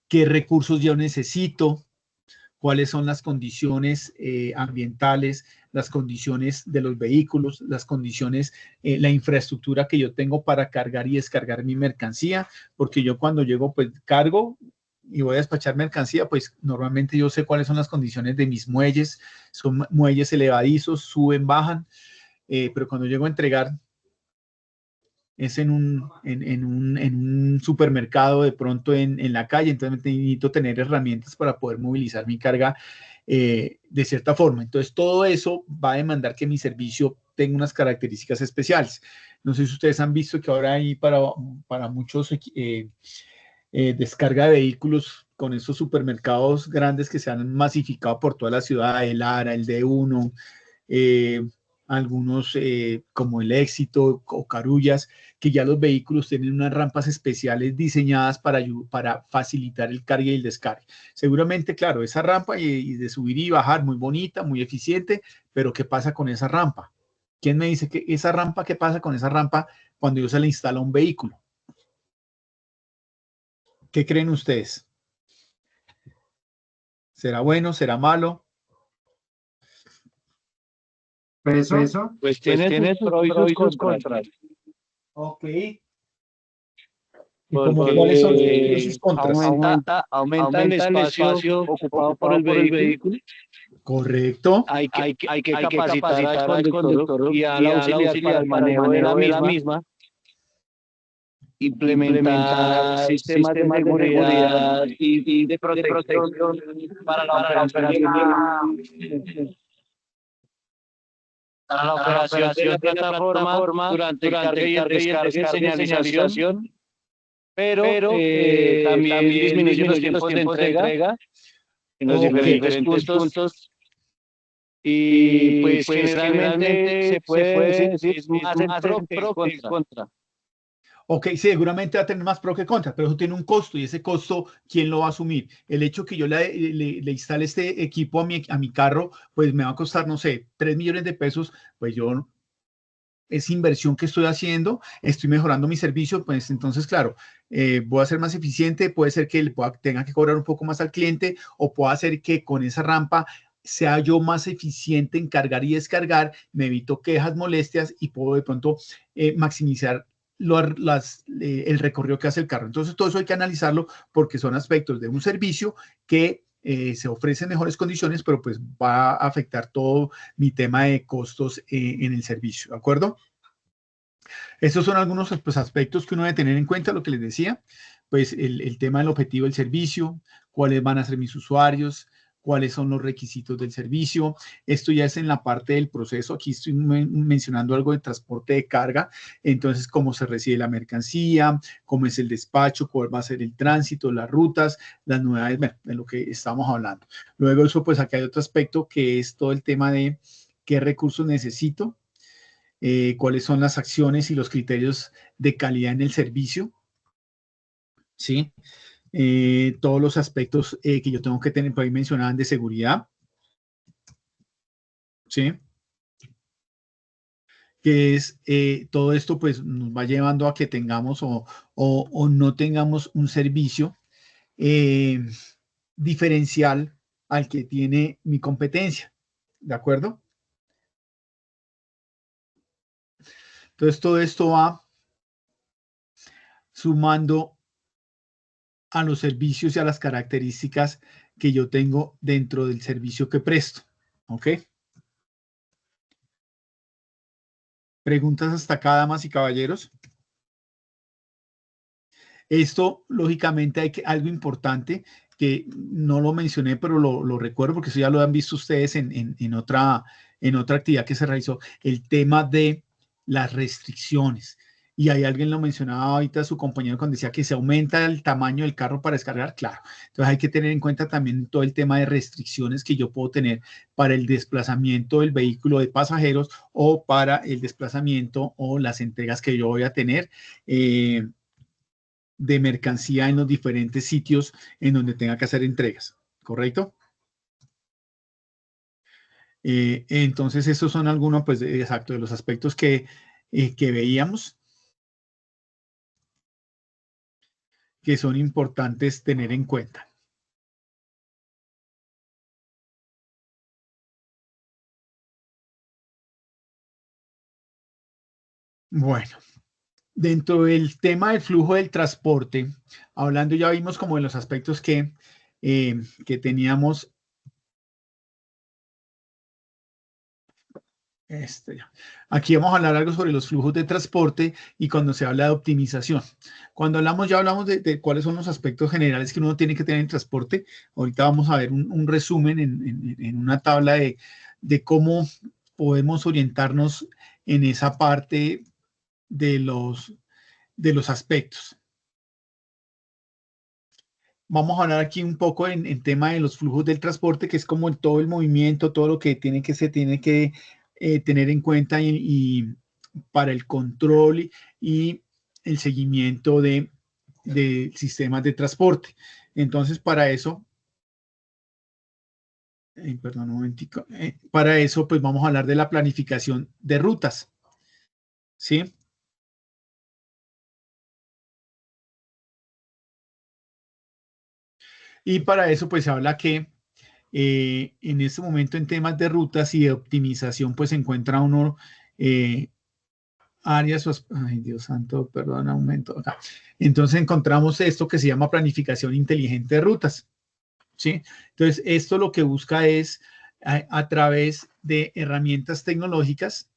qué recursos yo necesito, cuáles son las condiciones ambientales, las condiciones de los vehículos, las condiciones, la infraestructura que yo tengo para cargar y descargar mi mercancía, porque yo cuando llego, pues cargo y voy a despachar mercancía, pues normalmente yo sé cuáles son las condiciones de mis muelles, son muelles elevadizos, suben, bajan. Pero cuando llego a entregar es en un supermercado, de pronto en la calle, entonces necesito tener herramientas para poder movilizar mi carga de cierta forma. Entonces todo eso va a demandar que mi servicio tenga unas características especiales. No sé si ustedes han visto que ahora hay para muchos descarga de vehículos con estos supermercados grandes que se han masificado por toda la ciudad, el ARA, el D1, algunos como el Éxito o Carullas, que ya los vehículos tienen unas rampas especiales diseñadas para facilitar el cargue y el descargue. Seguramente, claro, esa rampa y de subir y bajar, muy bonita, muy eficiente, pero ¿qué pasa con esa rampa? ¿Quién me dice que esa rampa, qué pasa con esa rampa cuando yo se le instala a un vehículo? ¿Qué creen ustedes? ¿Será bueno? ¿Será malo? ¿Peso? Pues tiene sus pros y sus contras. Ok. ¿Y cuáles son sus contras? Aumenta el espacio ocupado por el vehículo. Correcto. Hay que capacitar al conductor y al auxiliar para el manejo de la misma. Implementar sistemas de seguridad y de protección para la operación. Para la operación de la plataforma durante el cargue y el descargue, señalización, pero también disminuye los tiempos de entrega en los diferentes puntos. Y pues generalmente se puede decir es más pro que contra. Ok, seguramente va a tener más pro que contra, pero eso tiene un costo, y ese costo, ¿quién lo va a asumir? El hecho que yo le instale este equipo a mi carro, pues me va a costar, no sé, 3 millones de pesos, pues yo, es inversión que estoy haciendo, estoy mejorando mi servicio, pues entonces, claro, voy a ser más eficiente, puede ser que tenga que cobrar un poco más al cliente, o puedo hacer que con esa rampa sea yo más eficiente en cargar y descargar, me evito quejas, molestias, y puedo de pronto maximizar el recorrido que hace el carro. Entonces, todo eso hay que analizarlo porque son aspectos de un servicio que se ofrecen mejores condiciones, pero pues va a afectar todo mi tema de costos en el servicio, ¿de acuerdo? Estos son algunos pues, aspectos que uno debe tener en cuenta, lo que les decía, pues el tema del objetivo del servicio, cuáles van a ser mis usuarios, cuáles son los requisitos del servicio. Esto ya es en la parte del proceso. Aquí estoy mencionando algo de transporte de carga, entonces cómo se recibe la mercancía, cómo es el despacho, cuál va a ser el tránsito, las rutas, las novedades, bueno, de lo que estamos hablando. Luego eso, pues acá hay otro aspecto que es todo el tema de qué recursos necesito, cuáles son las acciones y los criterios de calidad en el servicio, ¿sí? Todos los aspectos que yo tengo que tener, por ahí mencionaban, de seguridad, ¿sí? Que es, todo esto pues nos va llevando a que tengamos o no tengamos un servicio diferencial al que tiene mi competencia, ¿de acuerdo? Entonces todo esto va sumando a los servicios y a las características que yo tengo dentro del servicio que presto. ¿Ok? ¿Preguntas hasta acá, damas y caballeros? Esto, lógicamente, hay algo importante que no lo mencioné, pero lo recuerdo porque eso ya lo han visto ustedes en otra actividad que se realizó, el tema de las restricciones. Y ahí alguien lo mencionaba ahorita, su compañero, cuando decía que se aumenta el tamaño del carro para descargar, claro. Entonces hay que tener en cuenta también todo el tema de restricciones que yo puedo tener para el desplazamiento del vehículo de pasajeros o para el desplazamiento o las entregas que yo voy a tener de mercancía en los diferentes sitios en donde tenga que hacer entregas, ¿correcto? Entonces, estos son algunos, pues, exacto, de los aspectos que veíamos, que son importantes tener en cuenta. Bueno, dentro del tema del flujo del transporte, hablando ya vimos como de los aspectos que teníamos. Aquí vamos a hablar algo sobre los flujos de transporte y cuando se habla de optimización. Cuando hablamos, ya hablamos de cuáles son los aspectos generales que uno tiene que tener en transporte. Ahorita vamos a ver un resumen en una tabla de cómo podemos orientarnos en esa parte de los aspectos. Vamos a hablar aquí un poco en tema de los flujos del transporte, que es como todo el movimiento, todo lo que se tiene que tener en cuenta y para el control y el seguimiento de sistemas de transporte. Entonces, para eso, perdón un momentico, para eso, pues vamos a hablar de la planificación de rutas, ¿sí? Y para eso, pues se habla que en este momento en temas de rutas y de optimización, pues se encuentra uno áreas, ay Dios santo, perdón, aumento acá. Entonces encontramos esto que se llama planificación inteligente de rutas, ¿sí? Entonces esto lo que busca es a través de herramientas tecnológicas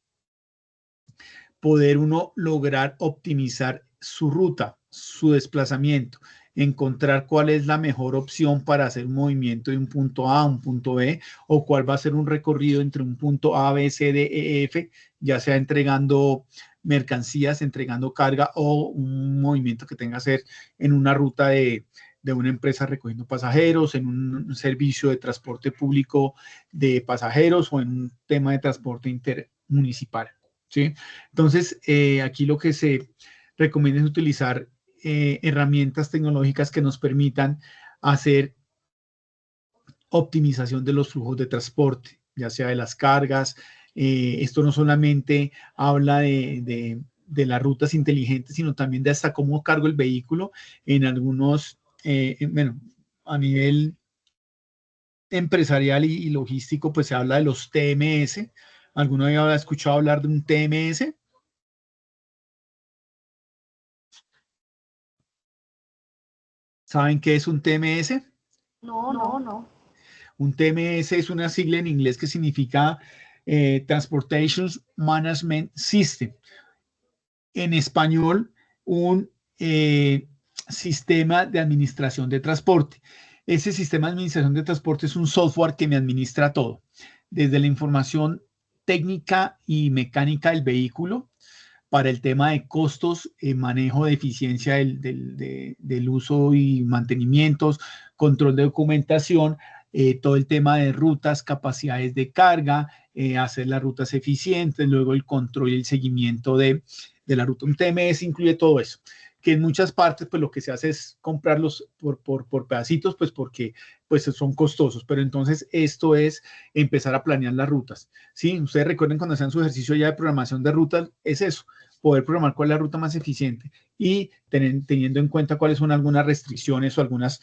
poder uno lograr optimizar su ruta, su desplazamiento, encontrar cuál es la mejor opción para hacer un movimiento de un punto A a un punto B, o cuál va a ser un recorrido entre un punto A, B, C, D, E, F, ya sea entregando mercancías, entregando carga o un movimiento que tenga que hacer en una ruta de una empresa recogiendo pasajeros, en un servicio de transporte público de pasajeros o en un tema de transporte intermunicipal, ¿sí? Entonces, aquí lo que se recomienda es utilizar herramientas tecnológicas que nos permitan hacer optimización de los flujos de transporte, ya sea de las cargas. Esto no solamente habla de las rutas inteligentes, sino también de hasta cómo cargo el vehículo en algunos, bueno, a nivel empresarial y logístico, pues se habla de los TMS. ¿Alguno había escuchado hablar de un TMS? ¿Saben qué es un TMS? No. Un TMS es una sigla en inglés que significa Transportation Management System. En español, un sistema de administración de transporte. Ese sistema de administración de transporte es un software que me administra todo, desde la información técnica y mecánica del vehículo, para el tema de costos, manejo de eficiencia del uso y mantenimientos, control de documentación, todo el tema de rutas, capacidades de carga, hacer las rutas eficientes, luego el control y el seguimiento de la ruta. Un TMS incluye todo eso, que en muchas partes pues lo que se hace es comprarlos por pedacitos, pues porque pues son costosos, pero entonces esto es empezar a planear las rutas, ¿sí? Ustedes recuerden cuando hacen su ejercicio ya de programación de rutas, es eso, poder programar cuál es la ruta más eficiente y teniendo en cuenta cuáles son algunas restricciones o algunas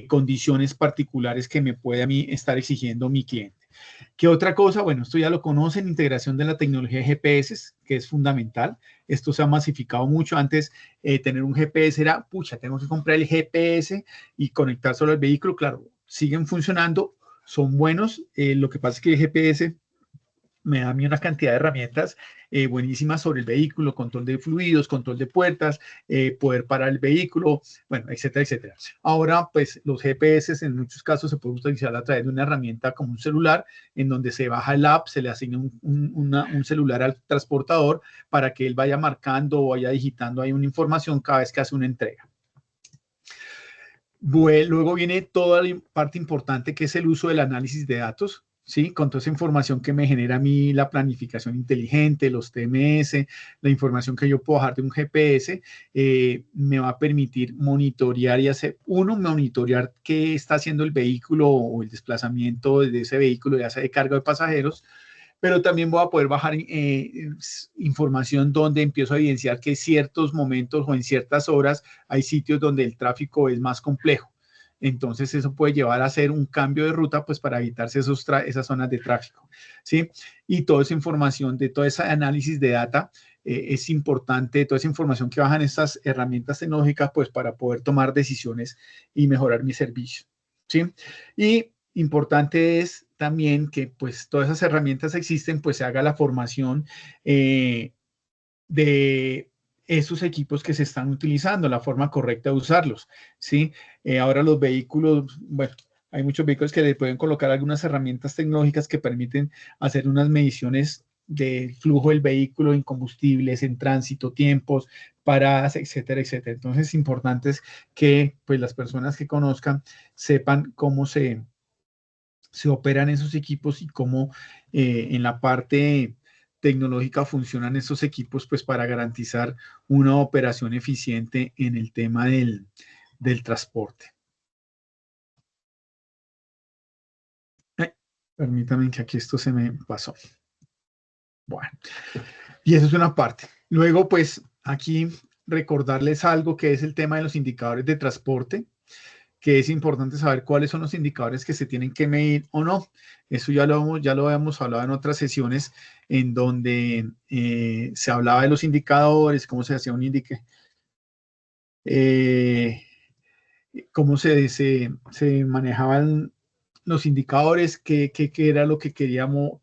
condiciones particulares que me puede a mí estar exigiendo mi cliente. ¿Qué otra cosa? Bueno, esto ya lo conocen, integración de la tecnología de GPS, que es fundamental. Esto se ha masificado mucho. Antes, tener un GPS era, pucha, tengo que comprar el GPS y conectárselo al vehículo. Claro, siguen funcionando, son buenos. Lo que pasa es que el GPS me da a mí una cantidad de herramientas buenísimas sobre el vehículo, control de fluidos, control de puertas, poder parar el vehículo, bueno, etcétera, etcétera. Ahora, pues, los GPS en muchos casos se pueden utilizar a través de una herramienta como un celular, en donde se baja el app, se le asigna un celular al transportador para que él vaya marcando o vaya digitando ahí una información cada vez que hace una entrega. Luego viene toda la parte importante que es el uso del análisis de datos, ¿sí? Con toda esa información que me genera a mí la planificación inteligente, los TMS, la información que yo puedo bajar de un GPS, me va a permitir monitorear y hacer, monitorear qué está haciendo el vehículo o el desplazamiento de ese vehículo, ya sea de carga de pasajeros, pero también voy a poder bajar información donde empiezo a evidenciar que en ciertos momentos o en ciertas horas hay sitios donde el tráfico es más complejo. Entonces eso puede llevar a hacer un cambio de ruta pues para evitarse esas zonas de tráfico, ¿sí? Y toda esa información, de todo ese análisis de data, es importante, toda esa información que bajan estas herramientas tecnológicas pues para poder tomar decisiones y mejorar mi servicio, ¿sí? Y importante es también que pues todas esas herramientas existen, pues se haga la formación de esos equipos que se están utilizando, la forma correcta de usarlos, ¿sí? Ahora los vehículos, bueno, hay muchos vehículos que le pueden colocar algunas herramientas tecnológicas que permiten hacer unas mediciones del flujo del vehículo en combustibles, en tránsito, tiempos, paradas, etcétera, etcétera. Entonces, es importante que pues, las personas que conozcan sepan cómo se operan esos equipos y cómo en la parte tecnológica funcionan esos equipos pues para garantizar una operación eficiente en el tema del transporte. Permítanme que aquí esto se me pasó. Bueno, y eso es una parte. Luego pues aquí recordarles algo que es el tema de los indicadores de transporte, que es importante saber cuáles son los indicadores que se tienen que medir o no. Eso ya lo habíamos hablado en otras sesiones en donde se hablaba de los indicadores, cómo se hacía un indique, cómo se manejaban los indicadores, qué era lo que queríamos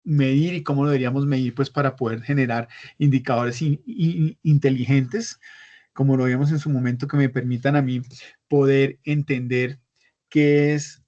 medir y cómo lo deberíamos medir pues para poder generar indicadores inteligentes, como lo vimos en su momento, que me permitan a mí poder entender qué es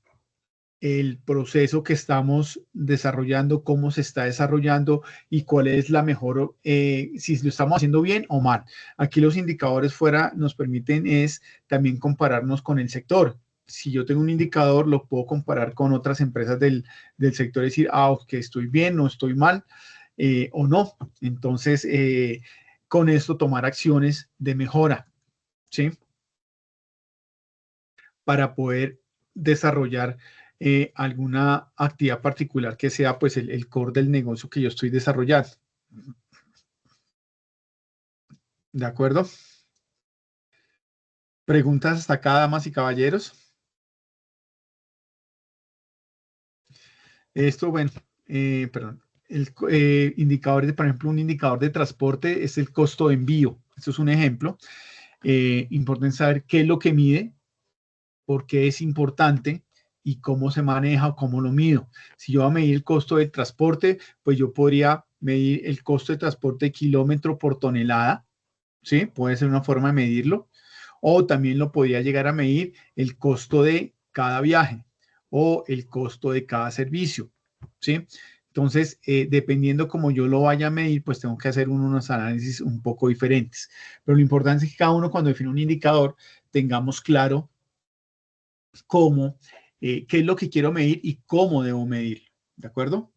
el proceso que estamos desarrollando, cómo se está desarrollando y cuál es la mejor, si lo estamos haciendo bien o mal. Aquí los indicadores fuera nos permiten es también compararnos con el sector. Si yo tengo un indicador, lo puedo comparar con otras empresas del sector y decir, que estoy bien, no estoy mal o no. Entonces, con esto tomar acciones de mejora, ¿sí? Para poder desarrollar alguna actividad particular que sea pues el core del negocio que yo estoy desarrollando. ¿De acuerdo? ¿Preguntas hasta acá, damas y caballeros? Esto, bueno, perdón. Indicador por ejemplo, un indicador de transporte es el costo de envío. Esto es un ejemplo. importante saber qué es lo que mide, por qué es importante y cómo se maneja o cómo lo mido. Si yo voy a medir el costo del transporte, pues yo podría medir el costo de transporte kilómetro por tonelada, ¿sí? Puede ser una forma de medirlo. O también lo podría llegar a medir el costo de cada viaje o el costo de cada servicio, ¿sí? Entonces, dependiendo cómo yo lo vaya a medir, pues tengo que hacer unos análisis un poco diferentes. Pero lo importante es que cada uno, cuando define un indicador, tengamos claro cómo, qué es lo que quiero medir y cómo debo medirlo, ¿de acuerdo?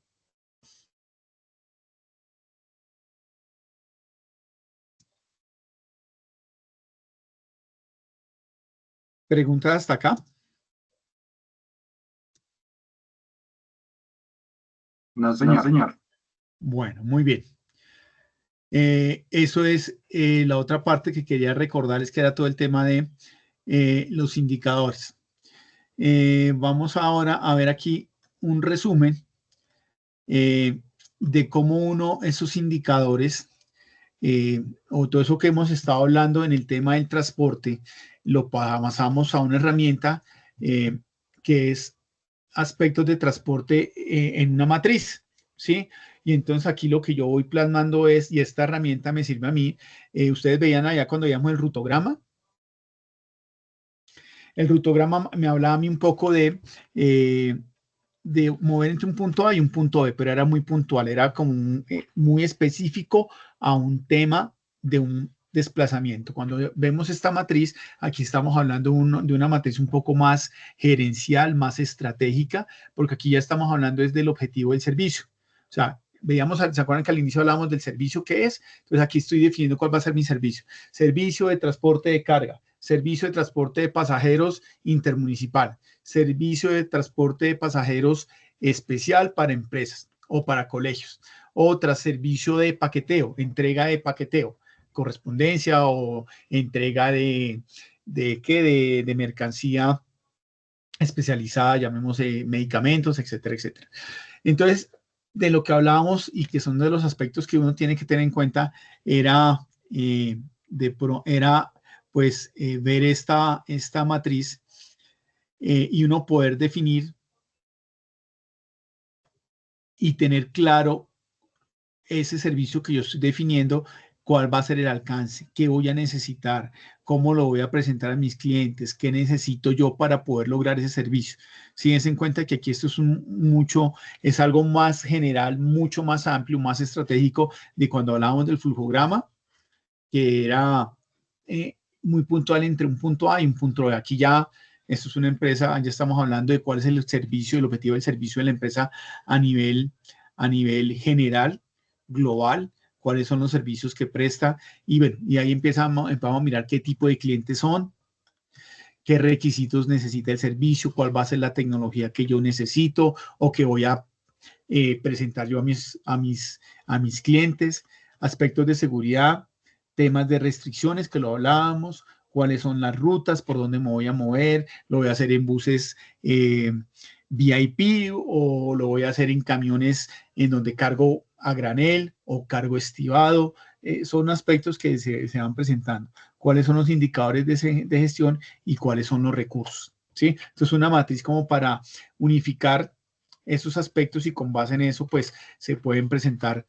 ¿Preguntas hasta acá? No, señor. No, señor. Bueno, muy bien. Eso es la otra parte que quería recordarles, que era todo el tema de los indicadores. Vamos ahora a ver aquí un resumen de cómo uno, esos indicadores, o todo eso que hemos estado hablando en el tema del transporte, lo pasamos a una herramienta que es aspectos de transporte en una matriz, ¿sí? Y entonces aquí lo que yo voy plasmando es, y esta herramienta me sirve a mí, ustedes veían allá cuando veíamos el rutograma. El rutograma me hablaba a mí un poco de mover entre un punto A y un punto B, pero era muy puntual, era como muy específico a un tema de un desplazamiento. Cuando vemos esta matriz, aquí estamos hablando de una matriz un poco más gerencial, más estratégica, porque aquí ya estamos hablando desde el objetivo del servicio. O sea, veíamos, ¿se acuerdan que al inicio hablábamos del servicio que es? Entonces aquí estoy definiendo cuál va a ser mi servicio. Servicio de transporte de carga, servicio de transporte de pasajeros intermunicipal, servicio de transporte de pasajeros especial para empresas o para colegios. Otra, servicio de paqueteo, entrega de paqueteo, correspondencia o entrega de mercancía especializada, llamemos medicamentos, etcétera, etcétera. Entonces, de lo que hablábamos y que son de los aspectos que uno tiene que tener en cuenta era, pues ver esta matriz y uno poder definir y tener claro ese servicio que yo estoy definiendo, cuál va a ser el alcance, qué voy a necesitar, cómo lo voy a presentar a mis clientes, qué necesito yo para poder lograr ese servicio. Si den en cuenta que aquí esto es algo más general, mucho más amplio, más estratégico de cuando hablábamos del flujograma, que era muy puntual entre un punto A y un punto B. Aquí ya esto es una empresa, ya estamos hablando de cuál es el servicio, el objetivo del servicio de la empresa a nivel general, global, cuáles son los servicios que presta, y bueno, y ahí empezamos a mirar qué tipo de clientes son, qué requisitos necesita el servicio, cuál va a ser la tecnología que yo necesito o que voy a presentar yo a mis clientes, aspectos de seguridad, temas de restricciones que lo hablábamos, cuáles son las rutas, por dónde me voy a mover, lo voy a hacer en buses VIP o lo voy a hacer en camiones en donde cargo a granel o cargo estivado. Son aspectos que se van presentando. ¿Cuáles son los indicadores de gestión y cuáles son los recursos? ¿Sí? Esto es una matriz como para unificar esos aspectos y con base en eso, pues, se pueden presentar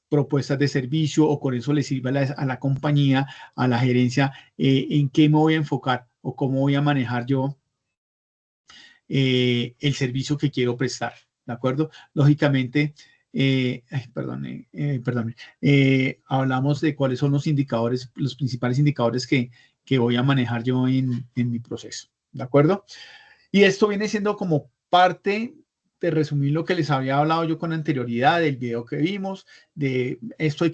propuestas de servicio o con eso le sirve a la compañía, a la gerencia, en qué me voy a enfocar o cómo voy a manejar yo el servicio que quiero prestar, ¿de acuerdo? Lógicamente, hablamos de cuáles son los indicadores, los principales indicadores que voy a manejar yo en mi proceso, ¿de acuerdo? Y esto viene siendo como parte de resumir lo que les había hablado yo con anterioridad del video que vimos, de esto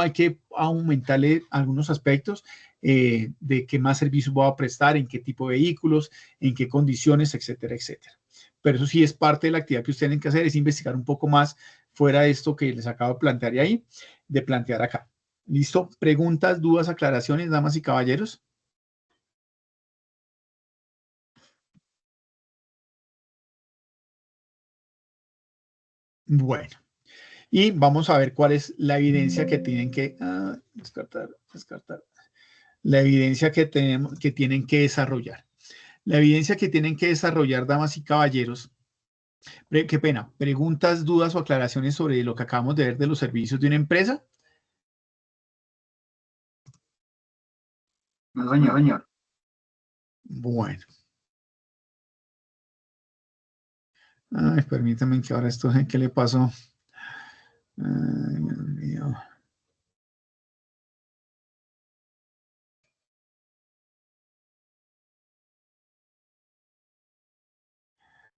hay que aumentarle algunos aspectos de qué más servicios voy a prestar, en qué tipo de vehículos, en qué condiciones, etcétera, etcétera. Pero eso sí es parte de la actividad que ustedes tienen que hacer, es investigar un poco más fuera de esto que les acabo de plantear ahí, de plantear acá. ¿Listo? ¿Preguntas, dudas, aclaraciones, damas y caballeros? Bueno, y vamos a ver cuál es la evidencia que tienen que descartar. la evidencia que tienen que desarrollar. La evidencia que tienen que desarrollar, damas y caballeros, qué pena, preguntas, dudas o aclaraciones sobre lo que acabamos de ver de los servicios de una empresa. No, señor. Bueno. Ay, permítame que ahora esto, ¿qué le pasó? Ay, Dios mío.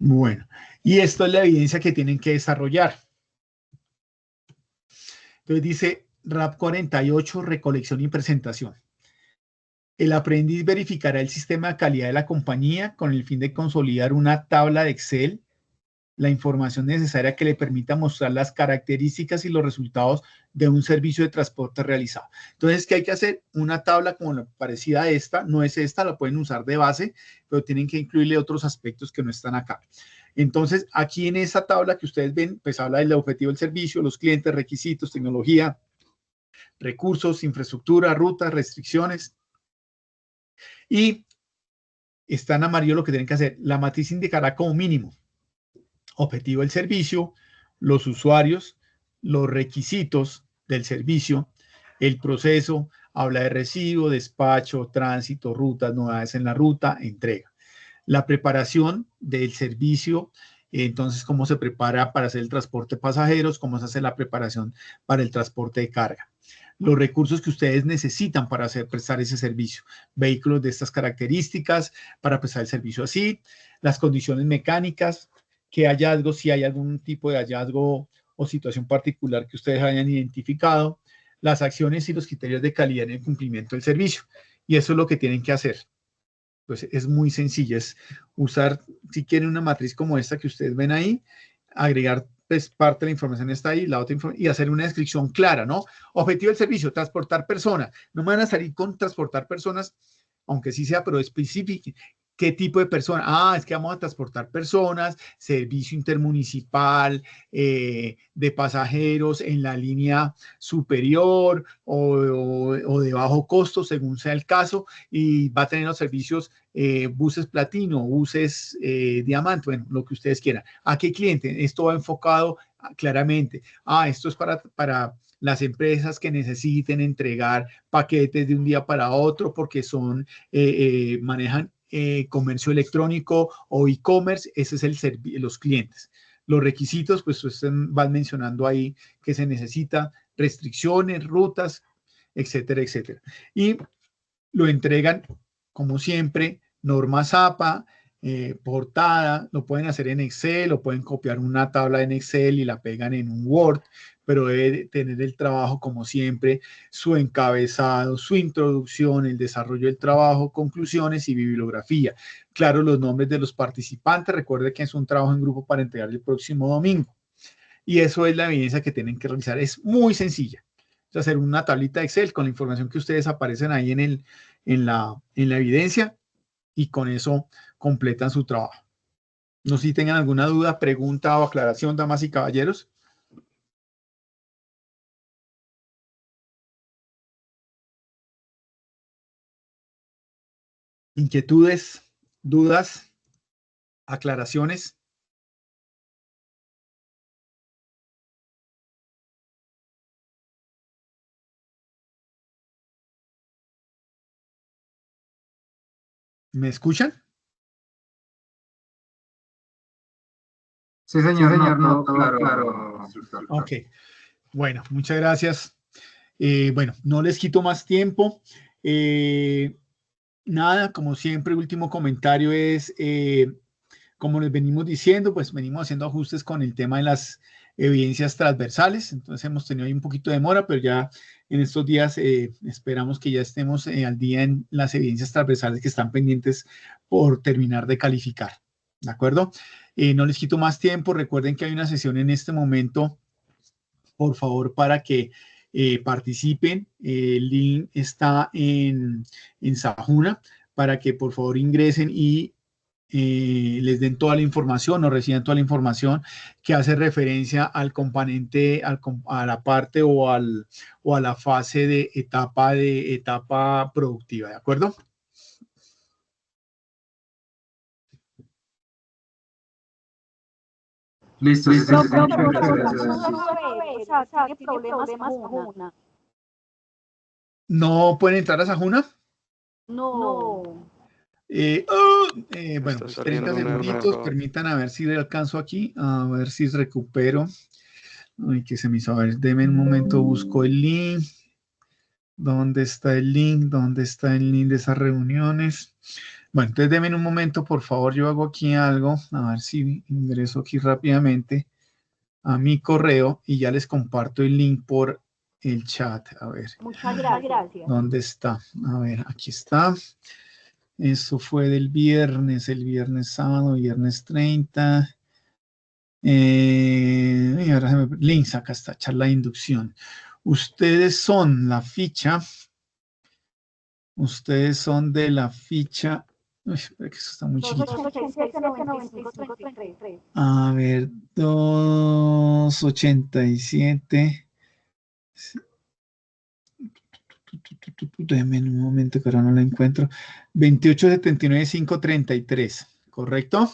Bueno, y esto es la evidencia que tienen que desarrollar. Entonces dice RAP 48, recolección y presentación. El aprendiz verificará el sistema de calidad de la compañía con el fin de consolidar una tabla de Excel, la información necesaria que le permita mostrar las características y los resultados de un servicio de transporte realizado. Entonces, ¿qué hay que hacer? Una tabla como la parecida a esta, no es esta, la pueden usar de base, pero tienen que incluirle otros aspectos que no están acá. Entonces, aquí en esta tabla que ustedes ven, pues habla del objetivo del servicio, los clientes, requisitos, tecnología, recursos, infraestructura, rutas, restricciones. Y está en amarillo lo que tienen que hacer. La matriz indicará como mínimo objetivo del servicio, los usuarios, los requisitos del servicio, el proceso, habla de recibo, despacho, tránsito, rutas, novedades en la ruta, entrega. La preparación del servicio, entonces cómo se prepara para hacer el transporte de pasajeros, cómo se hace la preparación para el transporte de carga. Los recursos que ustedes necesitan para prestar ese servicio, vehículos de estas características para prestar el servicio así, las condiciones mecánicas, qué hallazgos, si hay algún tipo de hallazgo o situación particular que ustedes hayan identificado, las acciones y los criterios de calidad en el cumplimiento del servicio. Y eso es lo que tienen que hacer. Pues es muy sencillo, es usar, si quieren una matriz como esta que ustedes ven ahí, agregar pues parte de la información está ahí, la otra información, y hacer una descripción clara, ¿no? Objetivo del servicio, transportar personas. No me van a salir con transportar personas, aunque sí sea, pero específico. ¿Qué tipo de personas? Ah, es que vamos a transportar personas, servicio intermunicipal, de pasajeros en la línea superior o de bajo costo, según sea el caso, y va a tener los servicios buses platino, buses diamante, bueno, lo que ustedes quieran. ¿A qué cliente? Esto va enfocado claramente. Ah, esto es para las empresas que necesiten entregar paquetes de un día para otro porque manejan comercio electrónico o e-commerce, ese es los clientes. Los requisitos, pues van mencionando ahí que se necesita, restricciones, rutas, etcétera, etcétera. Y lo entregan, como siempre, norma ZAPA, portada, lo pueden hacer en Excel, o pueden copiar una tabla en Excel y la pegan en un Word, pero debe tener el trabajo, como siempre, su encabezado, su introducción, el desarrollo del trabajo, conclusiones y bibliografía. Claro, los nombres de los participantes, recuerde que es un trabajo en grupo para entregar el próximo domingo. Y eso es la evidencia que tienen que realizar. Es muy sencilla. Es hacer una tablita de Excel con la información que ustedes aparecen ahí en la evidencia, y con eso completan su trabajo. No sé si tengan alguna duda, pregunta o aclaración, damas y caballeros. Inquietudes, dudas, aclaraciones. ¿Me escuchan? Sí, señor, no, claro. Ok, bueno, muchas gracias. Bueno, no les quito más tiempo. Nada, como siempre, el último comentario es, como les venimos diciendo, pues venimos haciendo ajustes con el tema de las evidencias transversales, entonces hemos tenido ahí un poquito de demora, pero ya en estos días esperamos que ya estemos al día en las evidencias transversales que están pendientes por terminar de calificar, ¿de acuerdo? No les quito más tiempo, recuerden que hay una sesión en este momento, por favor, para que participen. El link está en Sajuna para que por favor ingresen y les den toda la información o reciban toda la información que hace referencia al componente, a la parte o a la fase de etapa productiva, ¿de acuerdo? Listo, sí, No, sí, pero muchas gracias. tiene problemas Sajuna. ¿No pueden entrar a Sajuna? No. Bueno, pues 30 segunditos, permitan a ver si le alcanzo aquí, a ver si recupero. Ay, que se me hizo, a ver, denme un momento, busco el link. ¿Dónde está el link? ¿Dónde está el link de esas reuniones? Bueno, entonces denme un momento, por favor, yo hago aquí algo, a ver si ingreso aquí rápidamente a mi correo y ya les comparto el link por el chat. A ver. Muchas gracias. ¿Dónde está? A ver, aquí está. Eso fue del viernes, el viernes sábado, viernes 30. Y ahora links, acá está, charla de inducción. Ustedes son la ficha. Ustedes son de la ficha. Uy, espera que eso está muy chiquito. 287-95-33. A ver, 287. Déjenme un momento que ahora no la encuentro. 2879-533, ¿correcto?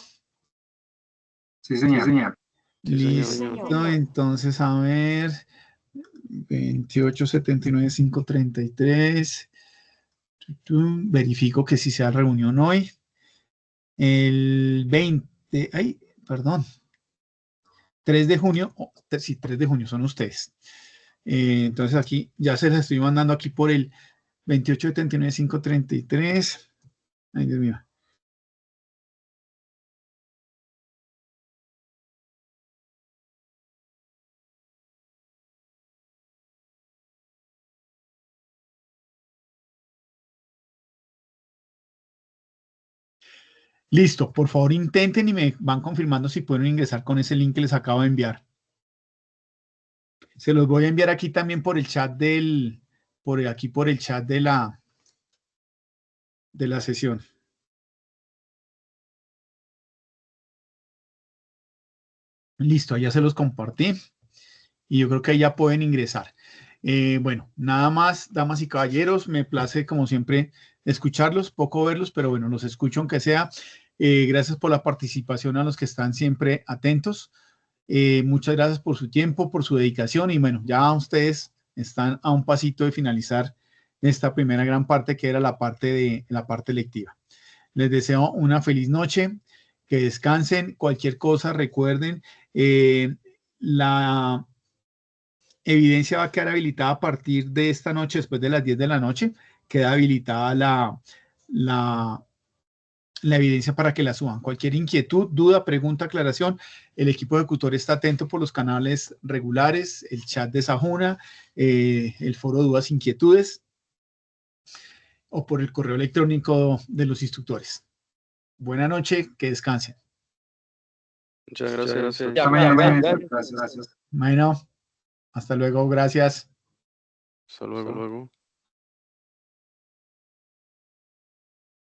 Sí, señor. Listo, entonces a ver. 2879-533. Verifico que sí sea reunión hoy. El 20, ay, perdón. 3 de junio, sí, 3 de junio son ustedes. Entonces aquí ya se las estoy mandando aquí por el 2879-533. Ay, Dios mío. Listo, por favor intenten y me van confirmando si pueden ingresar con ese link que les acabo de enviar. Se los voy a enviar aquí también por el chat por el chat de la sesión. Listo, ya se los compartí y yo creo que ahí ya pueden ingresar. Bueno, nada más, damas y caballeros, me place como siempre escucharlos, poco verlos, pero bueno, los escucho aunque sea. Gracias por la participación a los que están siempre atentos. Muchas gracias por su tiempo, por su dedicación y bueno, ya ustedes están a un pasito de finalizar esta primera gran parte que era la parte lectiva. Les deseo una feliz noche, que descansen, cualquier cosa, recuerden, la evidencia va a quedar habilitada a partir de esta noche, después de las 10 de la noche, queda habilitada la evidencia para que la suban. Cualquier inquietud, duda, pregunta, aclaración, el equipo ejecutor está atento por los canales regulares, el chat de Sajuna, el foro de dudas, inquietudes, o por el correo electrónico de los instructores. Buena noche, que descansen. Muchas gracias. Gracias. Bueno, hasta luego, gracias. Hasta luego.